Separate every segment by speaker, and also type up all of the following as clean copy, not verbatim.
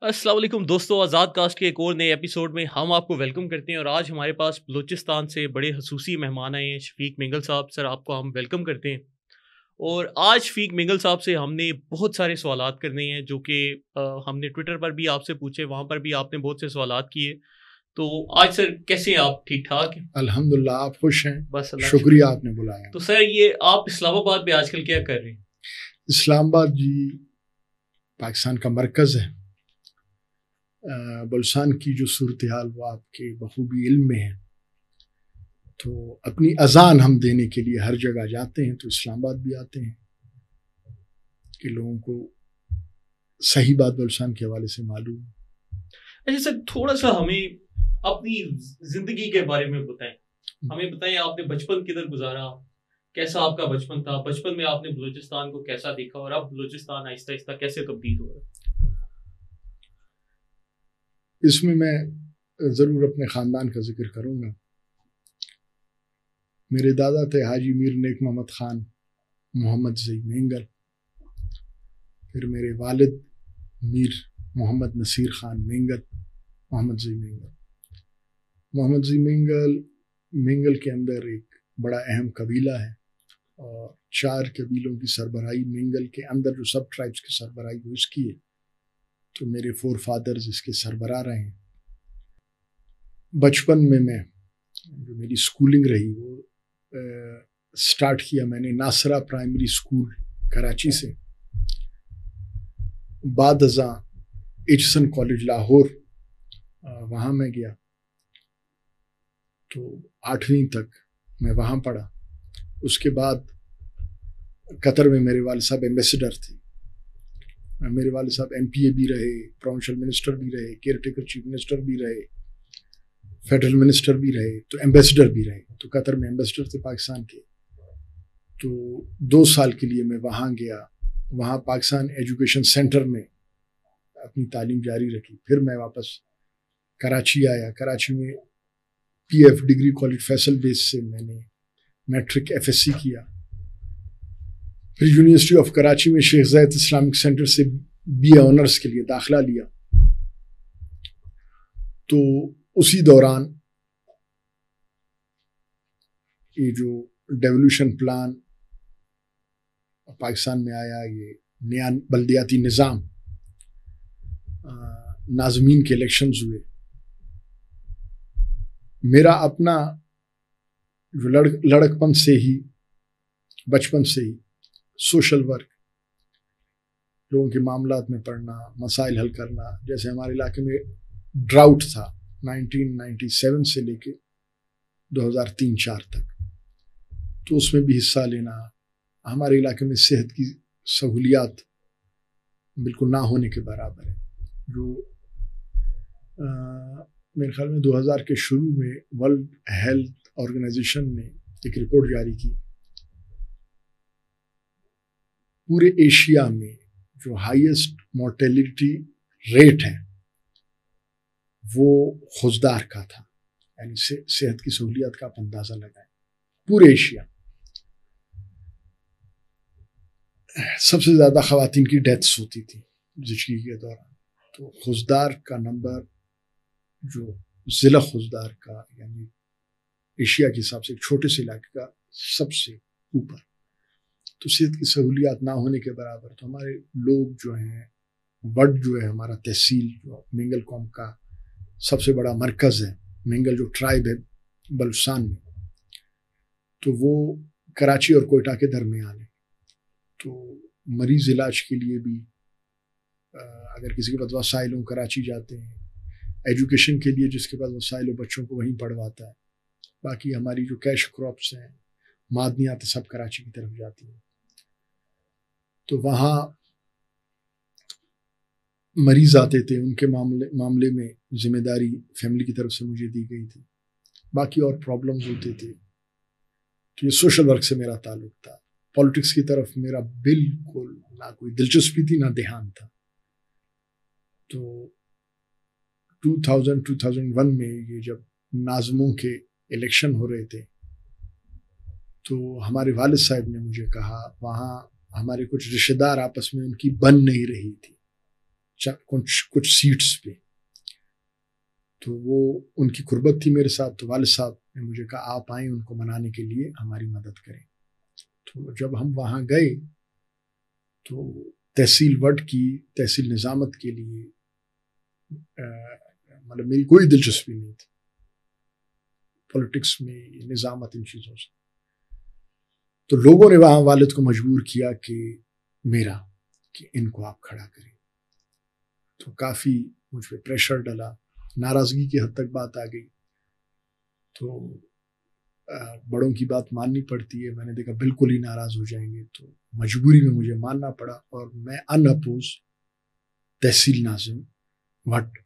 Speaker 1: السلام علیکم دوستو، آزاد کاسٹ کے ایک اور نئے ایپیسوڈ میں ہم آپ کو ویلکم کرتے ہیں. اور آج ہمارے پاس بلوچستان سے بڑے خصوصی مہمان آئے ہیں، شفیق مینگل صاحب. سر، آپ کو ہم ویلکم کرتے ہیں. اور آج شفیق مینگل صاحب سے ہم نے بہت سارے سوالات کرنے ہیں جو کہ ہم نے ٹویٹر پر بھی آپ سے پوچھے، وہاں پر بھی آپ نے بہت سے سوالات کیے. تو آج سر کیسے ہیں آپ؟ ٹھیک ٹھاک ہیں؟
Speaker 2: الحمدللہ، آپ خوش ہیں؟
Speaker 1: بس اللہ
Speaker 2: شکریہ آپ نے بلایا.
Speaker 1: تو سر، یہ آپ اسلام آباد میں آج کل کیا کر رہے ہیں؟
Speaker 2: اسلام آباد جی پاکستان کا مرکز ہے. بلوچستان کی جو صورتحال وہ آپ کے بخوبی علم میں ہے. تو اپنی اذان ہم دینے کے لیے ہر جگہ جاتے ہیں، تو اسلام آباد بھی آتے ہیں کہ لوگوں کو صحیح بات بلوچستان کے حوالے سے معلوم.
Speaker 1: اچھا سر، تھوڑا سا ہمیں اپنی زندگی کے بارے میں بتائیں. ہمیں بتائیں آپ نے بچپن کدھر گزارا، کیسا آپ کا بچپن تھا، بچپن میں آپ نے بلوچستان کو کیسا دیکھا، اور اب بلوچستان آہستہ آہستہ کیسے تبدیل ہو رہا ہے؟
Speaker 2: اس میں ضرور اپنے خاندان کا ذکر کروں گا. میرے دادا تھے حاجی میر نیک محمد خان محمد زئی مینگل. پھر میرے والد میر محمد نصیر خان مینگل محمد زئی مینگل. محمد زئی مینگل کے اندر ایک بڑا اہم قبیلہ ہے، اور 4 قبیلوں کی سربراہی مینگل کے اندر جو سب ٹرائبس کی سربراہی وہ اس کی ہے. تو میرے 4 فادرز اس کے سربراہ رہے ہیں. بچپن میں جو میری سکولنگ رہی وہ سٹارٹ کیا میں نے ناصرہ پرائمری سکول کراچی سے. بعد ازاں ایچسن کالج لاہور وہاں میں گیا، تو 8ویں تک میں وہاں پڑھا. اس کے بعد قطر میں میرے والد صاحب ایمبیسڈر تھے. میرے والد صاحب MPA بھی رہے، پروونشل منسٹر بھی رہے، کیئر ٹیکر چیف منسٹر بھی رہے، فیڈرل منسٹر بھی رہے، تو ایمبیسڈر بھی رہے. تو قطر میں ایمبیسڈر تھے پاکستان کے. تو 2 سال کے لیے میں وہاں گیا. وہاں پاکستان ایجوکیشن سینٹر میں اپنی تعلیم جاری رکھی. پھر میں واپس کراچی آیا. کراچی میں PF ڈگری کالج فیصل بیس سے میں نے میٹرک FSC کیا. پھر یونیورسٹی آف کراچی میں شیخ زاید اسلامک سینٹر سے BA آنرس کے لیے داخلہ لیا. تو اسی دوران یہ جو ڈیولوشن پلان پاکستان میں آیا، یہ نیا بلدیاتی نظام، ناظمین کے الیکشنز ہوئے. میرا اپنا جو لڑکپن سے ہی، بچپن سے ہی سوشل ورک، لوگوں کے معاملات میں پڑھنا، مسائل حل کرنا. جیسے ہمارے علاقے میں ڈراؤٹ تھا 1997 سے لے کے 2003-04 تک، تو اس میں بھی حصہ لینا. ہمارے علاقے میں صحت کی سہولیات بالکل نہ ہونے کے برابر ہے. جو میرے خیال میں 2000 کے شروع میں ورلڈ ہیلتھ آرگنائزیشن نے ایک رپورٹ جاری کی، پورے ایشیا میں جو ہائیسٹ مورٹیلٹی ریٹ ہے وہ خوزدار کا تھا. یعنی صحت کی سہولیات کا آپ اندازہ لگائیں، پورے ایشیا سب سے زیادہ خواتین کی ڈیتھس ہوتی تھی زچگی کے دوران. تو خوزدار کا نمبر، جو ضلع خوزدار کا، یعنی ایشیا کے حساب سے ایک چھوٹے سے علاقے کا سب سے اوپر. تو صحت کی سہولیات نہ ہونے کے برابر. تو ہمارے لوگ جو ہیں، وڈ جو ہے ہمارا تحصیل جو مینگل قوم کا سب سے بڑا مرکز ہے، مینگل جو ٹرائب ہے بلوچستان میں، تو وہ کراچی اور کوئٹہ کے درمیان ہے. تو مریض علاج کے لیے بھی اگر کسی کے پاس وسائل ہوں کراچی جاتے ہیں. ایجوکیشن کے لیے جس کے پاس وسائل ہو بچوں کو وہیں پڑھواتا ہے. باقی ہماری جو کیش کراپس ہیں، معدنیات، سب کراچی کی طرف جاتی ہیں. تو وہاں مریض آتے تھے، ان کے معاملے میں ذمہ داری فیملی کی طرف سے مجھے دی گئی تھی. باقی اور پرابلمز ہوتے تھے. تو یہ سوشل ورک سے میرا تعلق تھا. پالیٹکس کی طرف میرا بالکل نہ کوئی دلچسپی تھی، نہ دھیان تھا. تو 2001 میں یہ جب ناظموں کے الیکشن ہو رہے تھے، تو ہمارے والد صاحب نے مجھے کہا، وہاں ہمارے کچھ رشتہ دار آپس میں ان کی بن نہیں رہی تھی، کچھ سیٹس پہ. تو وہ ان کی قربت تھی میرے ساتھ, تو والد صاحب نے مجھے کہا آپ آئیں ان کو منانے کے لیے, ہماری مدد کریں. تو جب ہم وہاں گئے تو تحصیل وڈ کی تحصیل نظامت کے لیے مطلب میری کوئی دلچسپی نہیں تھی پولیٹکس میں, نظامت, ان چیزوں سے. تو لوگوں نے وہاں والد کو مجبور کیا کہ ان کو آپ کھڑا کریں. تو کافی مجھ پہ پریشر ڈلا, ناراضگی کی حد تک بات آ گئی. تو بڑوں کی بات ماننی پڑتی ہے, میں نے دیکھا بالکل ہی ناراض ہو جائیں گے, تو مجبوری میں مجھے ماننا پڑا, اور میں ان اپوز تحصیل ناظم وٹ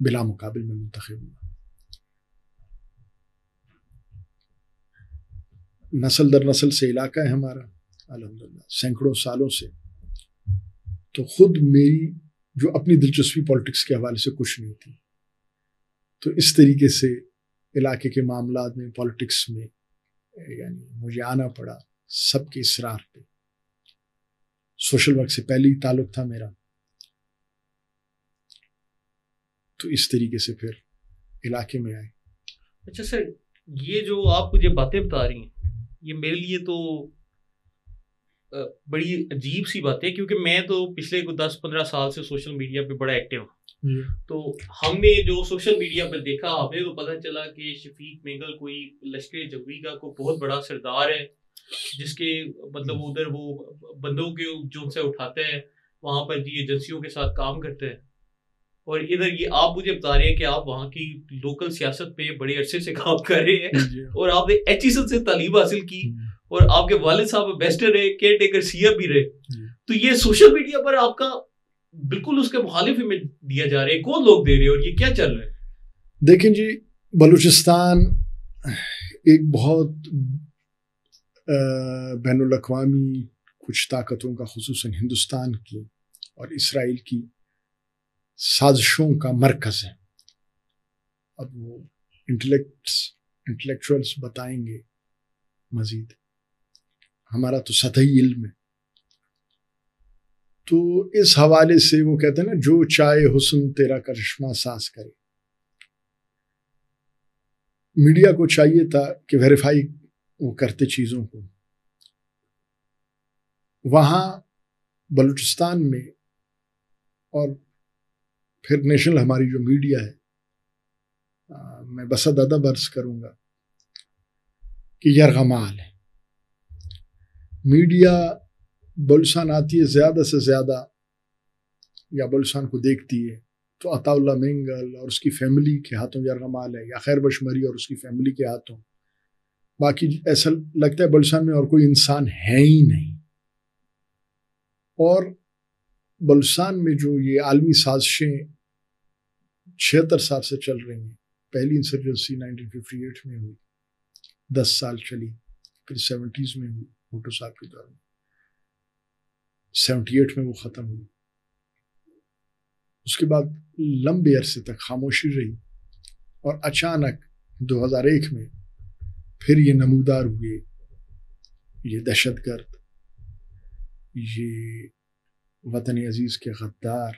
Speaker 2: بلا مقابل میں منتخب ہوا. نسل در نسل سے علاقہ ہے ہمارا الحمدللہ, سینکڑوں سالوں سے. تو خود میری جو اپنی دلچسپی پالیٹکس کے حوالے سے کچھ نہیں تھی, تو اس طریقے سے علاقے کے معاملات میں, پالیٹکس میں یعنی مجھے آنا پڑا سب کے اصرار پہ. سوشل ورک سے پہلے ہی تعلق تھا میرا, تو اس طریقے سے پھر علاقے میں آئے.
Speaker 1: اچھا سر, یہ جو آپ مجھے باتیں بتا رہی ہیں یہ میرے لیے تو بڑی عجیب سی بات ہے, کیونکہ میں تو پچھلے 10-15 سال سے سوشل میڈیا پہ بڑا ایکٹیو ہوں. تو ہم نے جو سوشل میڈیا پہ دیکھا, ہمیں تو پتہ چلا کہ شفیق مینگل کوئی لشکر جوئی کا کوئی بہت بڑا سردار ہے, جس کے مطلب ادھر وہ بندوں کے جو سے اٹھاتے ہیں, وہاں پر جی ایجنسیوں کے ساتھ کام کرتے ہیں. اور ادھر یہ آپ مجھے بتا رہے ہیں کہ آپ وہاں کی لوکل سیاست میں بڑے عرصے سے کام کر رہے ہیں, اور آپ نے HESL سے تعلیم حاصل کی, اور آپ کے والد صاحب بیسٹر رہے, کیئر ٹیکر CM بھی رہے. تو یہ سوشل میڈیا پر آپ کا بالکل اس کے مخالف امیج دیا جا رہا ہے, کون لوگ دے رہے ہیں اور یہ کیا چل رہا ہے؟
Speaker 2: دیکھیں جی, بلوچستان ایک بہت بین الاقوامی کچھ طاقتوں کا, خصوصاً ہندوستان کی اور اسرائیل کی سازشوں کا مرکز ہے. اب وہ انٹلیکچوئلس بتائیں گے مزید, ہمارا تو سطحی علم ہے. تو اس حوالے سے وہ کہتے ہیں نا, جو چاہے حسن تیرا کرشمہ ساز کرے. میڈیا کو چاہیے تھا کہ ویریفائی وہ کرتے چیزوں کو. وہاں بلوچستان میں اور پھر نیشنل ہماری جو میڈیا ہے, میں بسد ادب عرض کروں گا کہ یرغمال ہے. میڈیا بلوچستان آتی ہے زیادہ سے زیادہ, یا بلوچستان کو دیکھتی ہے تو عطا اللہ مینگل اور اس کی فیملی کے ہاتھوں یرغمال ہے, یا خیر بشمری اور اس کی فیملی کے ہاتھوں. باقی ایسا لگتا ہے بلوچستان میں اور کوئی انسان ہے ہی نہیں. اور بلوچستان میں جو یہ عالمی سازشیں 76 سال سے چل رہی ہیں, پہلی انسرجنسی 1958 میں ہوئی, 10 سال چلی, پھر 70s میں ہوئی بھٹو صاحب کے دور میں, 78 میں وہ ختم ہوئی. اس کے بعد لمبے عرصے تک خاموشی رہی, اور اچانک 2001 میں پھر یہ نمودار ہوئے, یہ دہشت گرد, یہ وطن عزیز کے غدار,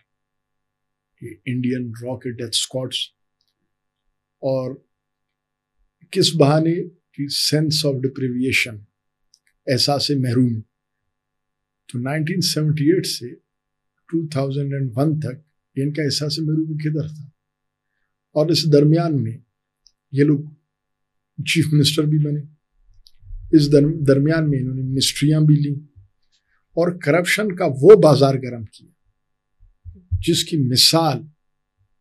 Speaker 2: یہ انڈین راکٹ ڈیتھ اسکواڈس, اور کس بہانے کی سینس آف ڈپریویشن, احساس محرومی. تو 1978 سے 2001 تک ان کا احساس محرومی کدھر تھا؟ اور اس درمیان میں یہ لوگ چیف منسٹر بھی بنے, اس درمیان میں انہوں نے منسٹریاں بھی لیں, اور کرپشن کا وہ بازار گرم کیا جس کی مثال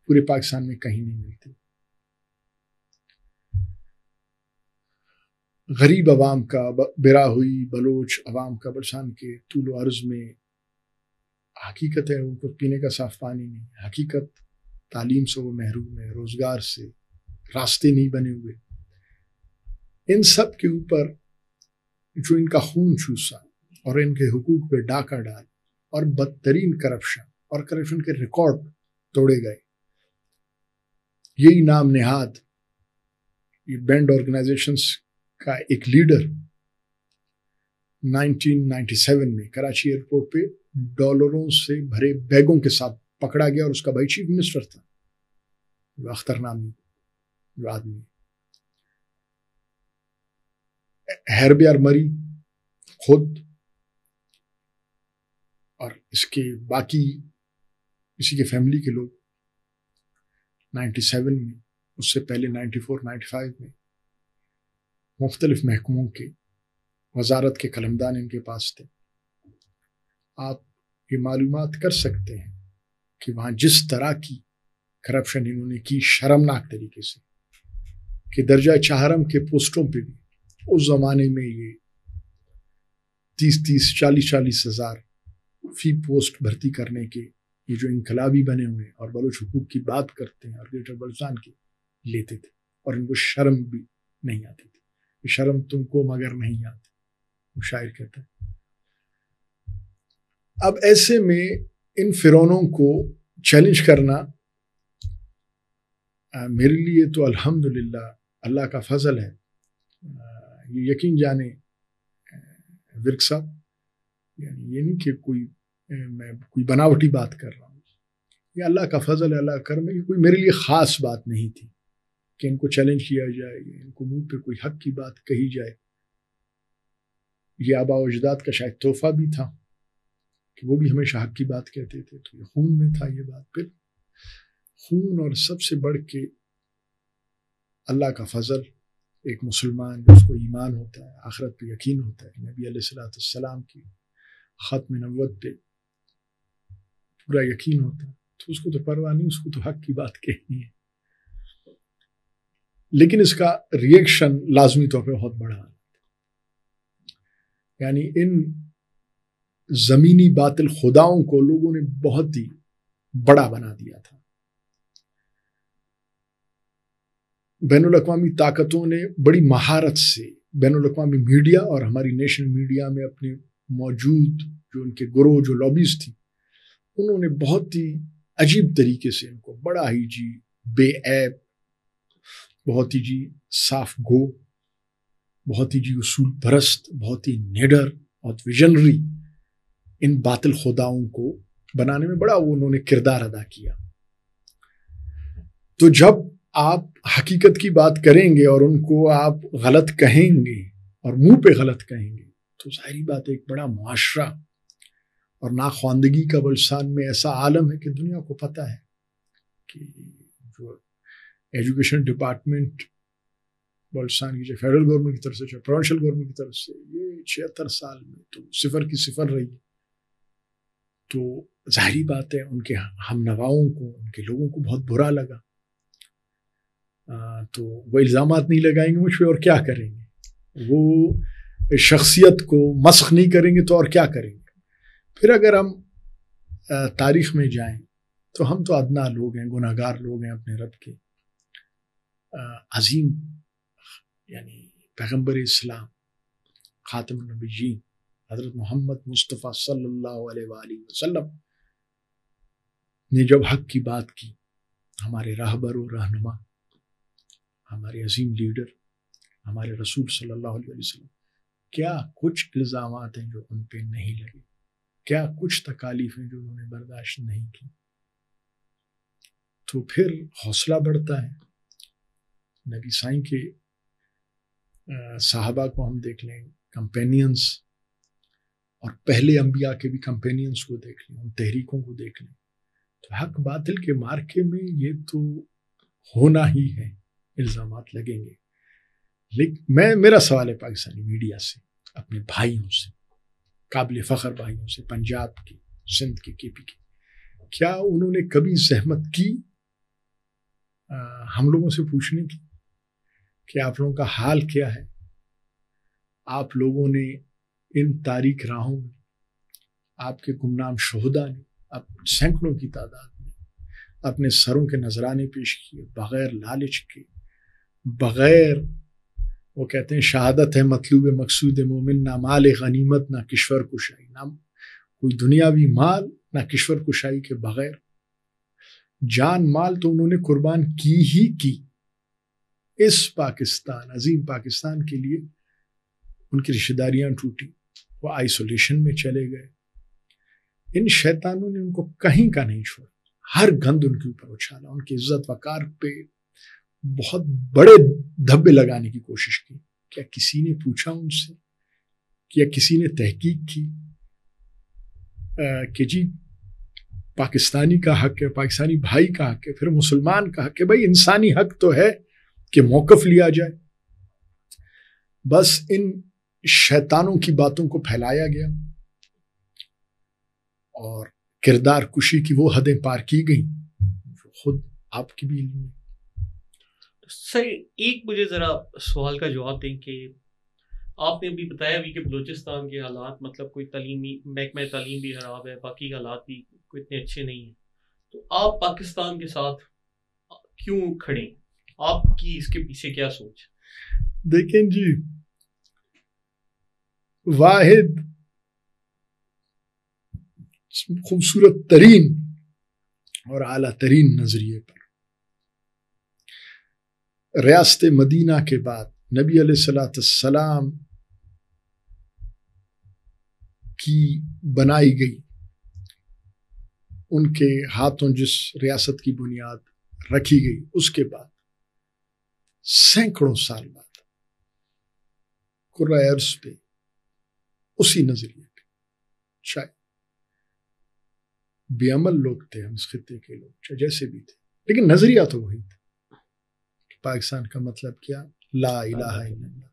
Speaker 2: پورے پاکستان میں کہیں نہیں ملتی. غریب عوام کا, براہوئی بلوچ عوام کا بلوچستان کے طول و عرض میں حقیقت ہے ان کو پینے کا صاف پانی نہیں, حقیقت تعلیم سے وہ محروم ہے, روزگار سے راستے نہیں بنے ہوئے. ان سب کے اوپر جو ان کا خون چوسا اور ان کے حقوق پہ ڈاکہ ڈال, اور بدترین کرپشن, اور کرپشن کے ریکارڈ توڑے گئے. یہی نام نہاد یہ بینڈ آرگنائزیشنز کا ایک لیڈر 1997 میں کراچی ایئرپورٹ پہ ڈالروں سے بھرے بیگوں کے ساتھ پکڑا گیا اور اس کا بھائی چیف منسٹر تھا، جو اختر نامی جو آدمی، ہیربیار مری خود، اور اس کے باقی اسی کے فیملی کے لوگ 97 میں، اس سے پہلے 94 95 میں مختلف محکموں کے وزارت کے قلمدان ان کے پاس تھے۔ آپ یہ معلومات کر سکتے ہیں کہ وہاں جس طرح کی کرپشن انہوں نے کی شرمناک طریقے سے، کہ درجہ چہارم کے پوسٹوں پہ بھی اس زمانے میں یہ 30 40 ہزار فی پوسٹ بھرتی کرنے کے یہ جو انقلابی بنے ہوئے اور بلوچ حقوق کی بات کرتے ہیں اور گریٹر بلوچستان کی لیتے تھے، اور ان کو شرم بھی نہیں آتی تھی۔ شرم تم کو مگر نہیں آتی، وہ شاعر کہتا ہے۔ اب ایسے میں ان فرعونوں کو چیلنج کرنا میرے لیے تو الحمدللہ اللہ کا فضل ہے۔ یہ یقین جانے ورک صاحب، یعنی یہ نہیں کہ میں کوئی بناوٹی بات کر رہا ہوں، یہ اللہ کا فضل ہے، اللہ کا کرم ہے۔ یہ کوئی میرے لیے خاص بات نہیں تھی کہ ان کو چیلنج کیا جائے، ان کو منہ پہ کوئی حق کی بات کہی جائے۔ یہ آباء و اجداد کا شاید تحفہ بھی تھا کہ وہ بھی ہمیشہ حق کی بات کہتے تھے، تو یہ خون میں تھا یہ بات۔ پھر خون، اور سب سے بڑھ کے اللہ کا فضل، ایک مسلمان جس کو ایمان ہوتا ہے، آخرت پہ یقین ہوتا ہے، نبی علیہ السلام کی ختم نبوت پہ پورا یقین ہوتا ہے، تو اس کو تو پرواہ نہیں، اس کو تو حق کی بات کہنی ہے۔ لیکن اس کا ریئیکشن لازمی طور پہ بہت بڑا ہے، یعنی ان زمینی باطل خداؤں کو لوگوں نے بہت ہی بڑا بنا دیا تھا۔ بین الاقوامی طاقتوں نے بڑی مہارت سے بین الاقوامی میڈیا اور ہماری نیشنل میڈیا میں اپنے موجود جو ان کے گروہ جو لابیز تھی، انہوں نے بہت ہی عجیب طریقے سے ان کو بڑا ہی جی بے عیب، بہت ہی جی صاف گو، بہت ہی جی اصول پرست، بہت ہی نیڈر، بہت ویژنری ان باطل خداؤں کو بنانے میں بڑا انہوں نے کردار ادا کیا۔ تو جب آپ حقیقت کی بات کریں گے اور ان کو آپ غلط کہیں گے اور منہ پہ غلط کہیں گے، تو ظاہری بات ایک بڑا معاشرہ اور ناخواندگی کا بلوچستان میں ایسا عالم ہے کہ دنیا کو پتہ ہے کہ جو ایجوکیشن ڈپارٹمنٹ بلوچستان کی جو فیڈرل گورنمنٹ کی طرف سے، جو پروونشل گورنمنٹ کی طرف سے، یہ 76 سال میں تو صفر کی صفر رہی۔ تو ظاہری بات ہے ان کے ہم نواؤں کو، ان کے لوگوں کو بہت برا لگا۔ تو وہ الزامات نہیں لگائیں گے مجھ پہ، اور کیا کریں گے؟ وہ شخصیت کو مسخ نہیں کریں گے تو اور کیا کریں گے؟ پھر اگر ہم تاریخ میں جائیں تو ہم تو ادنا لوگ ہیں، گناہ گار لوگ ہیں اپنے رب کے۔ عظیم یعنی پیغمبر اسلام خاتم النبیین حضرت محمد مصطفیٰ صلی اللہ علیہ وآلہ وسلم نے جب حق کی بات کی، ہمارے راہبر و رہنما، ہمارے عظیم لیڈر، ہمارے رسول صلی اللہ علیہ وسلم، کیا کچھ الزامات ہیں جو ان پہ نہیں لگے، کیا کچھ تکالیف ہیں جو انہوں نے برداشت نہیں کی۔ تو پھر حوصلہ بڑھتا ہے۔ نبی سائیں کے صحابہ کو ہم دیکھ لیں، کمپینینز، اور پہلے انبیاء کے بھی کمپینینز کو دیکھ لیں، ان تحریکوں کو دیکھ لیں، تو حق باطل کے مارکے میں یہ تو ہونا ہی ہے، الزامات لگیں گے۔ لیکن میرا سوال ہے پاکستانی میڈیا سے، اپنے بھائیوں سے، قابل فخر بھائیوں سے، پنجاب کے، سندھ کے، کے پی کے، کیا انہوں نے کبھی زحمت کی ہم لوگوں سے پوچھنے کی کہ آپ لوگوں کا حال کیا ہے؟ آپ لوگوں نے ان تاریک راہوں میں، آپ کے گمنام شہداء نے سینکڑوں کی تعداد میں اپنے سروں کے نذرانے پیش کیے، بغیر لالچ کے، بغیر، وہ کہتے ہیں شہادت ہے مطلوب مقصود مومن، نہ مال غنیمت، نہ کشور کشائی، نہ کوئی دنیاوی مال، نہ کشور کشائی کے بغیر جان مال تو انہوں نے قربان کی ہی کی اس پاکستان، عظیم پاکستان کے لیے۔ ان کی رشتہ داریاں ٹوٹی، وہ آئسولیشن میں چلے گئے۔ ان شیطانوں نے ان کو کہیں کا نہیں چھوڑا۔ ہر گند ان کے اوپر اچھالا، ان کی عزت وقار پہ بہت بڑے دھبے لگانے کی کوشش کی. کیا کسی نے پوچھا ان سے، کیا کسی نے تحقیق کی کہ جی پاکستانی کا حق ہے، پاکستانی بھائی کا حق ہے، پھر مسلمان کا حق ہے، بھائی انسانی حق تو ہے کہ موقف لیا جائے. بس ان شیطانوں کی باتوں کو پھیلایا گیا اور کردار کشی کی وہ حدیں پار کی گئیں جو خود آپ کی بھی علم ہے.
Speaker 1: سر ایک مجھے ذرا سوال کا جواب دیں کہ آپ نے بھی بتایا بھی کہ بلوچستان کے حالات مطلب کوئی تعلیمی محکمہ تعلیم بھی خراب ہے، باقی حالات بھی کوئی اتنے اچھے نہیں ہیں، تو آپ پاکستان کے ساتھ کیوں کھڑے ہیں؟ آپ کی اس کے پیچھے کیا سوچ؟
Speaker 2: دیکھیں جی، واحد خوبصورت ترین اور اعلیٰ ترین نظریے پر ریاست مدینہ کے بعد نبی علیہ السلام کی بنائی گئی، ان کے ہاتھوں جس ریاست کی بنیاد رکھی گئی، اس کے بعد سینکڑوں سال بعد کرۂ ارض پہ اسی نظریے پہ شاید بے عمل لوگ تھے ہم اس خطے کے لوگ، چاہے جیسے بھی تھے، لیکن نظریہ تو وہی تھا کہ پاکستان کا مطلب کیا، لا الہ الا اللہ.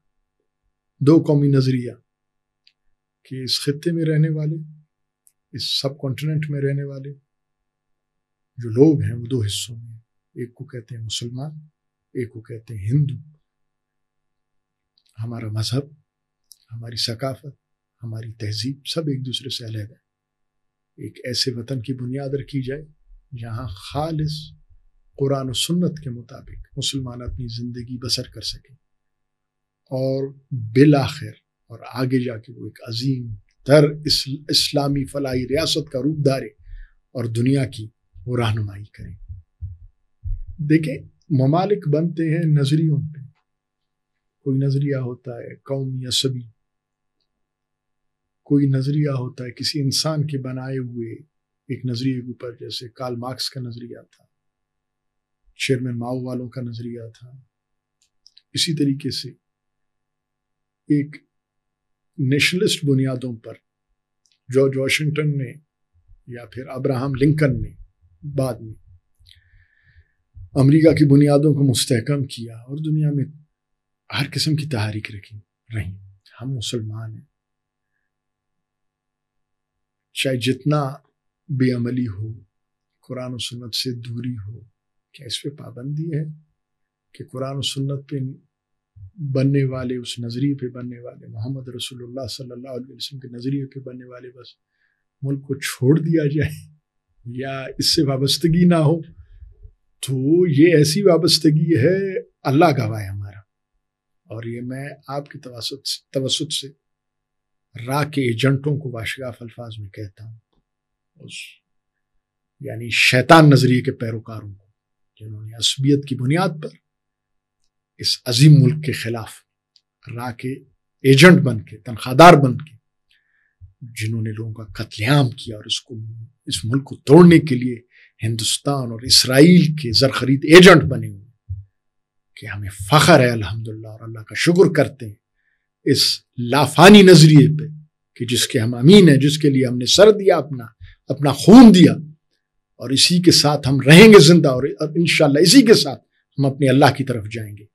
Speaker 2: دو قومی نظریہ کہ اس خطے میں رہنے والے، اس سب کانٹیننٹ میں رہنے والے جو لوگ ہیں وہ دو حصوں میں، ایک کو کہتے ہیں مسلمان، ایک کو کہتے ہیں ہندو. ہمارا مذہب، ہماری ثقافت، ہماری تہذیب سب ایک دوسرے سے علیحدہ ہے. ایک ایسے وطن کی بنیاد رکھی جائے جہاں خالص قرآن و سنت کے مطابق مسلمان اپنی زندگی بسر کر سکیں اور بالآخر اور آگے جا کے وہ ایک عظیم تر اسلامی فلاحی ریاست کا روپ دھارے اور دنیا کی وہ رہنمائی کریں. دیکھیں ممالک بنتے ہیں نظریوں پہ. کوئی نظریہ ہوتا ہے قومی عصبی، کوئی نظریہ ہوتا ہے کسی انسان کے بنائے ہوئے ایک نظریے کے اوپر، جیسے کارل مارکس کا نظریہ تھا، چیئرمین ماؤ والوں کا نظریہ تھا. اسی طریقے سے ایک نیشنلسٹ بنیادوں پر جارج واشنگٹن نے یا پھر ابراہم لنکن نے بعد میں امریکہ کی بنیادوں کو مستحکم کیا اور دنیا میں ہر قسم کی تحریک رہی. ہم مسلمان ہیں، چاہے جتنا بے عملی ہو، قرآن و سنت سے دوری ہو، کیا اس پہ پابندی ہے کہ قرآن و سنت پہ بننے والے، اس نظریے پہ بننے والے، محمد رسول اللہ صلی اللہ علیہ وسلم کے نظریے پہ بننے والے بس ملک کو چھوڑ دیا جائے یا اس سے وابستگی نہ ہو؟ تو یہ ایسی وابستگی ہے، اللہ گواہ ہے ہمارا. اور یہ میں آپ کے توسط سے راہ کے ایجنٹوں کو واشگاف الفاظ میں کہتا ہوں، اس یعنی شیطان نظریے کے پیروکاروں کو، جنہوں نے عصبیت کی بنیاد پر اس عظیم ملک کے خلاف راہ کے ایجنٹ بن کے، تنخواہ دار بن کے، جنہوں نے لوگوں کا قتل عام کیا اور اس ملک کو توڑنے کے لیے ہندوستان اور اسرائیل کے زرخرید ایجنٹ بنے ہوئے، کہ ہمیں فخر ہے الحمدللہ اور اللہ کا شکر کرتے ہیں اس لافانی نظریے پہ کہ جس کے ہم امین ہیں، جس کے لیے ہم نے سر دیا، اپنا خون دیا، اور اسی کے ساتھ ہم رہیں گے زندہ، اور انشاءاللہ اسی کے ساتھ ہم اپنے اللہ کی طرف جائیں گے.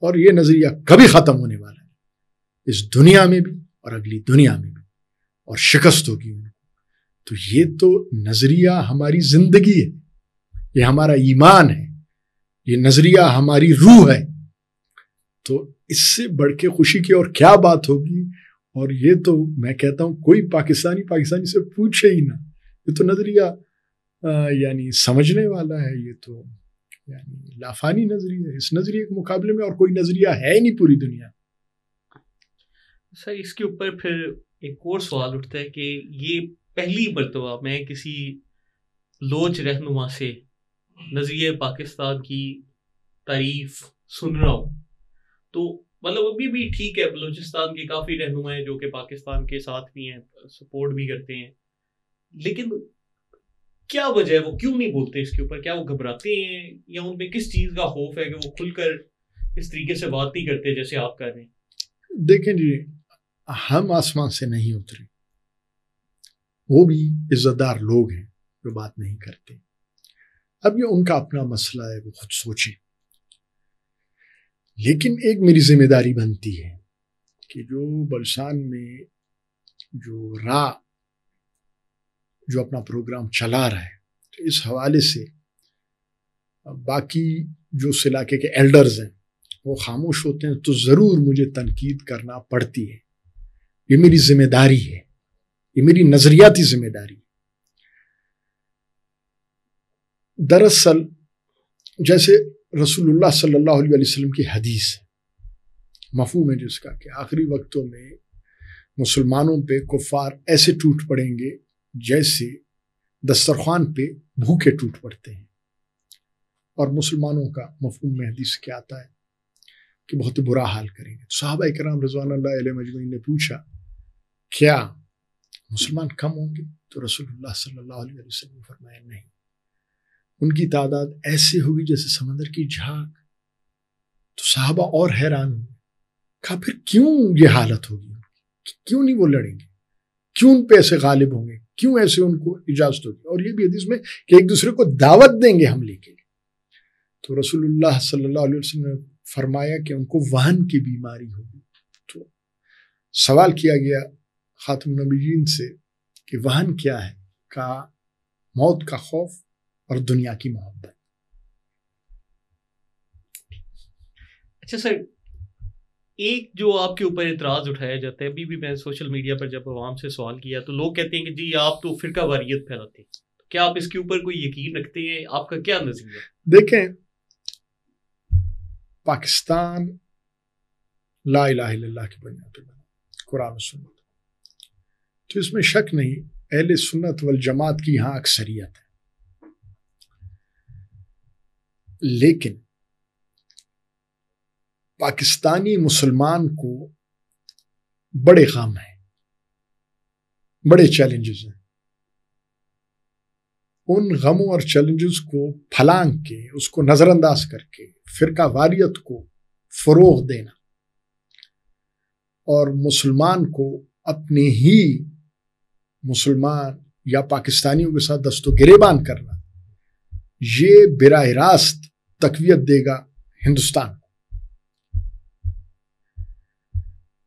Speaker 2: اور یہ نظریہ کبھی ختم ہونے والا ہے، اس دنیا میں بھی اور اگلی دنیا میں بھی، اور شکست ہوگی ان کو. تو یہ تو نظریہ ہماری زندگی ہے، یہ ہمارا ایمان ہے، یہ نظریہ ہماری روح ہے. تو اس سے بڑھ کے خوشی کی اور کیا بات ہوگی؟ اور یہ تو میں کہتا ہوں کوئی پاکستانی سے پوچھے ہی نہ. یہ تو نظریہ یعنی سمجھنے والا ہے، یہ تو یعنی لافانی نظریہ ہے. اس نظریے کے مقابلے میں اور کوئی نظریہ ہے ہی نہیں پوری دنیا.
Speaker 1: سر اس کے اوپر پھر ایک اور سوال اٹھتا ہے کہ یہ پہلی مرتبہ میں کسی لوچ رہنما سے نظریہ پاکستان کی تعریف سن رہا ہوں. تو مطلب ابھی بھی ٹھیک ہے، بلوچستان کے کافی رہنما ہیں جو کہ پاکستان کے ساتھ بھی ہیں، سپورٹ بھی کرتے ہیں، لیکن کیا وجہ ہے وہ کیوں نہیں بولتے اس کے اوپر؟ کیا وہ گھبراتے ہیں یا ان پہ کس چیز کا خوف ہے کہ وہ کھل کر اس طریقے سے بات نہیں کرتے جیسے آپ کر رہے ہیں؟
Speaker 2: دیکھیں جی، ہم آسمان سے نہیں اترے، وہ بھی عزت دار لوگ ہیں جو بات نہیں کرتے. اب یہ ان کا اپنا مسئلہ ہے، وہ خود سوچیں. لیکن ایک میری ذمہ داری بنتی ہے کہ جو بلوچستان میں جو اپنا پروگرام چلا رہا ہے، تو اس حوالے سے باقی جو اس علاقے کے ایلڈرز ہیں وہ خاموش ہوتے ہیں تو ضرور مجھے تنقید کرنا پڑتی ہے. یہ میری ذمہ داری ہے، یہ میری نظریاتی ذمہ داری ہے. دراصل جیسے رسول اللہ صلی اللہ علیہ وسلم کی حدیث ہے، مفہوم ہے جس کا کہ آخری وقتوں میں مسلمانوں پہ کفار ایسے ٹوٹ پڑیں گے جیسے دسترخوان پہ بھوکے ٹوٹ پڑتے ہیں. اور مسلمانوں کا مفہوم میں حدیث کیا آتا ہے کہ بہت برا حال کریں گے. صحابہ کرام رضوان اللہ علیہ مجمعین نے پوچھا کیا مسلمان کم ہوں گے؟ تو رسول اللہ صلی اللہ علیہ وسلم نے فرمایا نہیں، ان کی تعداد ایسے ہوگی جیسے سمندر کی جھاگ. تو صحابہ اور حیران ہوئے، کہا پھر کیوں یہ حالت ہوگی، کیوں نہیں وہ لڑیں گے، کیوں ان پہ ایسے غالب ہوں گے، کیوں ایسے ان کو اجازت ہوگی؟ اور یہ بھی حدیث میں کہ ایک دوسرے کو دعوت دیں گے حملے کے لیے. تو رسول اللہ صلی اللہ علیہ وسلم نے فرمایا کہ ان کو وہن کی بیماری ہوگی. تو سوال کیا گیا خاتم النبیین سے کہ وہن کیا ہے؟ کہا موت کا خوف اور دنیا کی محبت.
Speaker 1: اچھا سر، ایک جو آپ کے اوپر اعتراض اٹھایا جاتا ہے، ابھی بھی میں سوشل میڈیا پر جب عوام سے سوال کیا تو لوگ کہتے ہیں کہ جی آپ تو فرقہ واریت پھیلاتے ہیں. کیا آپ اس کے اوپر کوئی یقین رکھتے ہیں؟ آپ کا کیا نظریہ؟
Speaker 2: دیکھیں، پاکستان لا الہ الا اللہ کی بنیاد پہ بنا، قرآن و سنت، تو اس میں شک نہیں اہل سنت والجماعت کی یہاں اکثریت ہے. لیکن پاکستانی مسلمان کو بڑے غم ہیں، بڑے چیلنجز ہیں. ان غموں اور چیلنجز کو پھلانگ کے، اس کو نظر انداز کر کے فرقہ واریت کو فروغ دینا اور مسلمان کو اپنے ہی مسلمان یا پاکستانیوں کے ساتھ دست و گریبان کرنا، یہ براہ راست تقویت دے گا ہندوستان کو.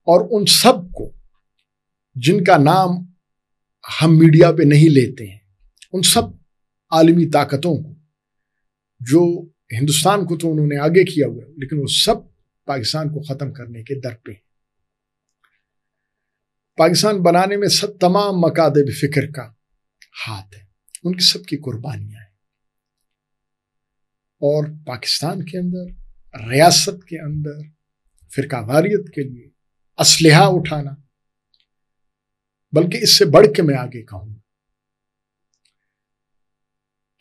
Speaker 2: اور ان سب کو جن کا نام ہم میڈیا پہ نہیں لیتے ہیں، ان سب عالمی طاقتوں کو جو ہندوستان کو تو انہوں نے آگے کیا ہوا ہے، لیکن وہ سب پاکستان کو ختم کرنے کے در پہ ہیں. پاکستان بنانے میں سب تمام مکاتب فکر کا ہاتھ ہے، ان کی سب کی قربانیاں ہیں. اور پاکستان کے اندر، ریاست کے اندر فرقہ واریت کے لیے اسلحہ اٹھانا، بلکہ اس سے بڑھ کے میں آگے کہوں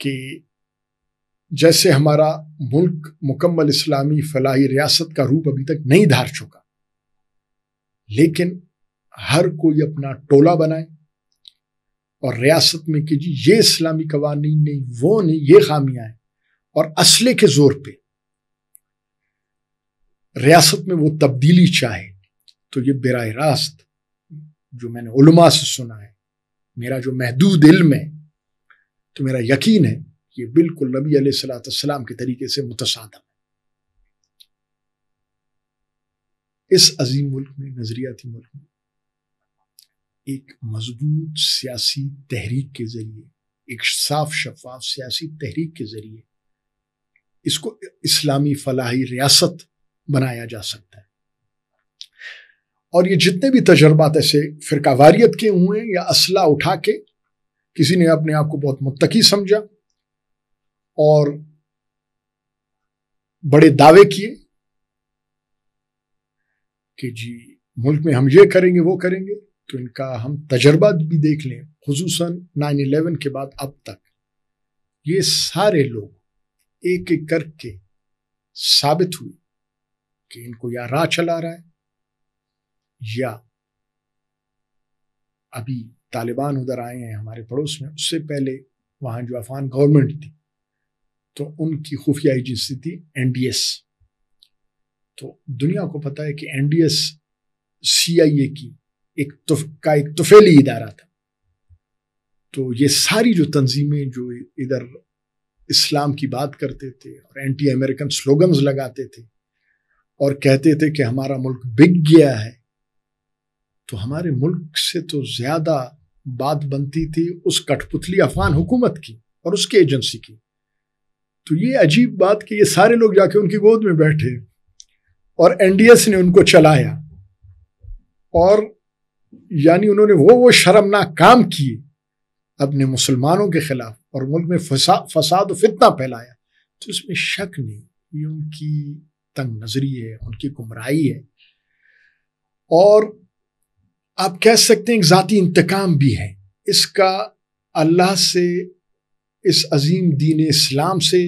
Speaker 2: کہ جیسے ہمارا ملک مکمل اسلامی فلاحی ریاست کا روپ ابھی تک نہیں دھار چکا، لیکن ہر کوئی اپنا ٹولہ بنائے اور ریاست میں کہ جی یہ اسلامی قوانین نہیں، وہ نہیں، یہ خامیاں ہیں، اور اسلحے کے زور پہ ریاست میں وہ تبدیلی چاہے، تو یہ براہ راست جو میں نے علماء سے سنا ہے، میرا جو محدود علم ہے، تو میرا یقین ہے یہ بالکل نبی علیہ الصلوۃ والسلام کے طریقے سے متصادم ہے. اس عظیم ملک میں، نظریاتی ملک میں، ایک مضبوط سیاسی تحریک کے ذریعے، ایک صاف شفاف سیاسی تحریک کے ذریعے اس کو اسلامی فلاحی ریاست بنایا جا سکتا ہے. اور یہ جتنے بھی تجربات ایسے فرقہ واریت کے ہوئے ہیں یا اسلحہ اٹھا کے کسی نے اپنے آپ کو بہت متقی سمجھا اور بڑے دعوے کیے کہ جی ملک میں ہم یہ کریں گے، وہ کریں گے، تو ان کا ہم تجربہ بھی دیکھ لیں، خصوصاً 9/11 کے بعد اب تک یہ سارے لوگ ایک ایک کر کے ثابت ہوئے کہ ان کو یا راہ چلا رہا ہے، یا ابھی طالبان ادھر آئے ہیں ہمارے پڑوس میں، اس سے پہلے وہاں جو افغان گورنمنٹ تھی تو ان کی خفیہ ایجنسی تھی NDS. تو دنیا کو پتہ ہے کہ NDS CIA کی ایک طفیلی ادارہ تھا. تو یہ ساری جو تنظیمیں جو ادھر اسلام کی بات کرتے تھے اور اینٹی امریکن سلوگنز لگاتے تھے اور کہتے تھے کہ ہمارا ملک بک گیا ہے، تو ہمارے ملک سے تو زیادہ بات بنتی تھی اس کٹ پتلی افغان حکومت کی اور اس کی ایجنسی کی. تو یہ عجیب بات کہ یہ سارے لوگ جا کے ان کی گود میں بیٹھے اور NDS نے ان کو چلایا، اور یعنی انہوں نے وہ شرمناک کام کیے اپنے مسلمانوں کے خلاف اور ملک میں فساد و فتنہ پھیلایا. تو اس میں شک نہیں، یہ ان کی تنگ نظری ہے، ان کی گمراہی ہے، اور آپ کہہ سکتے ہیں ایک ذاتی انتقام بھی ہے. اس کا اللہ سے، اس عظیم دین اسلام سے،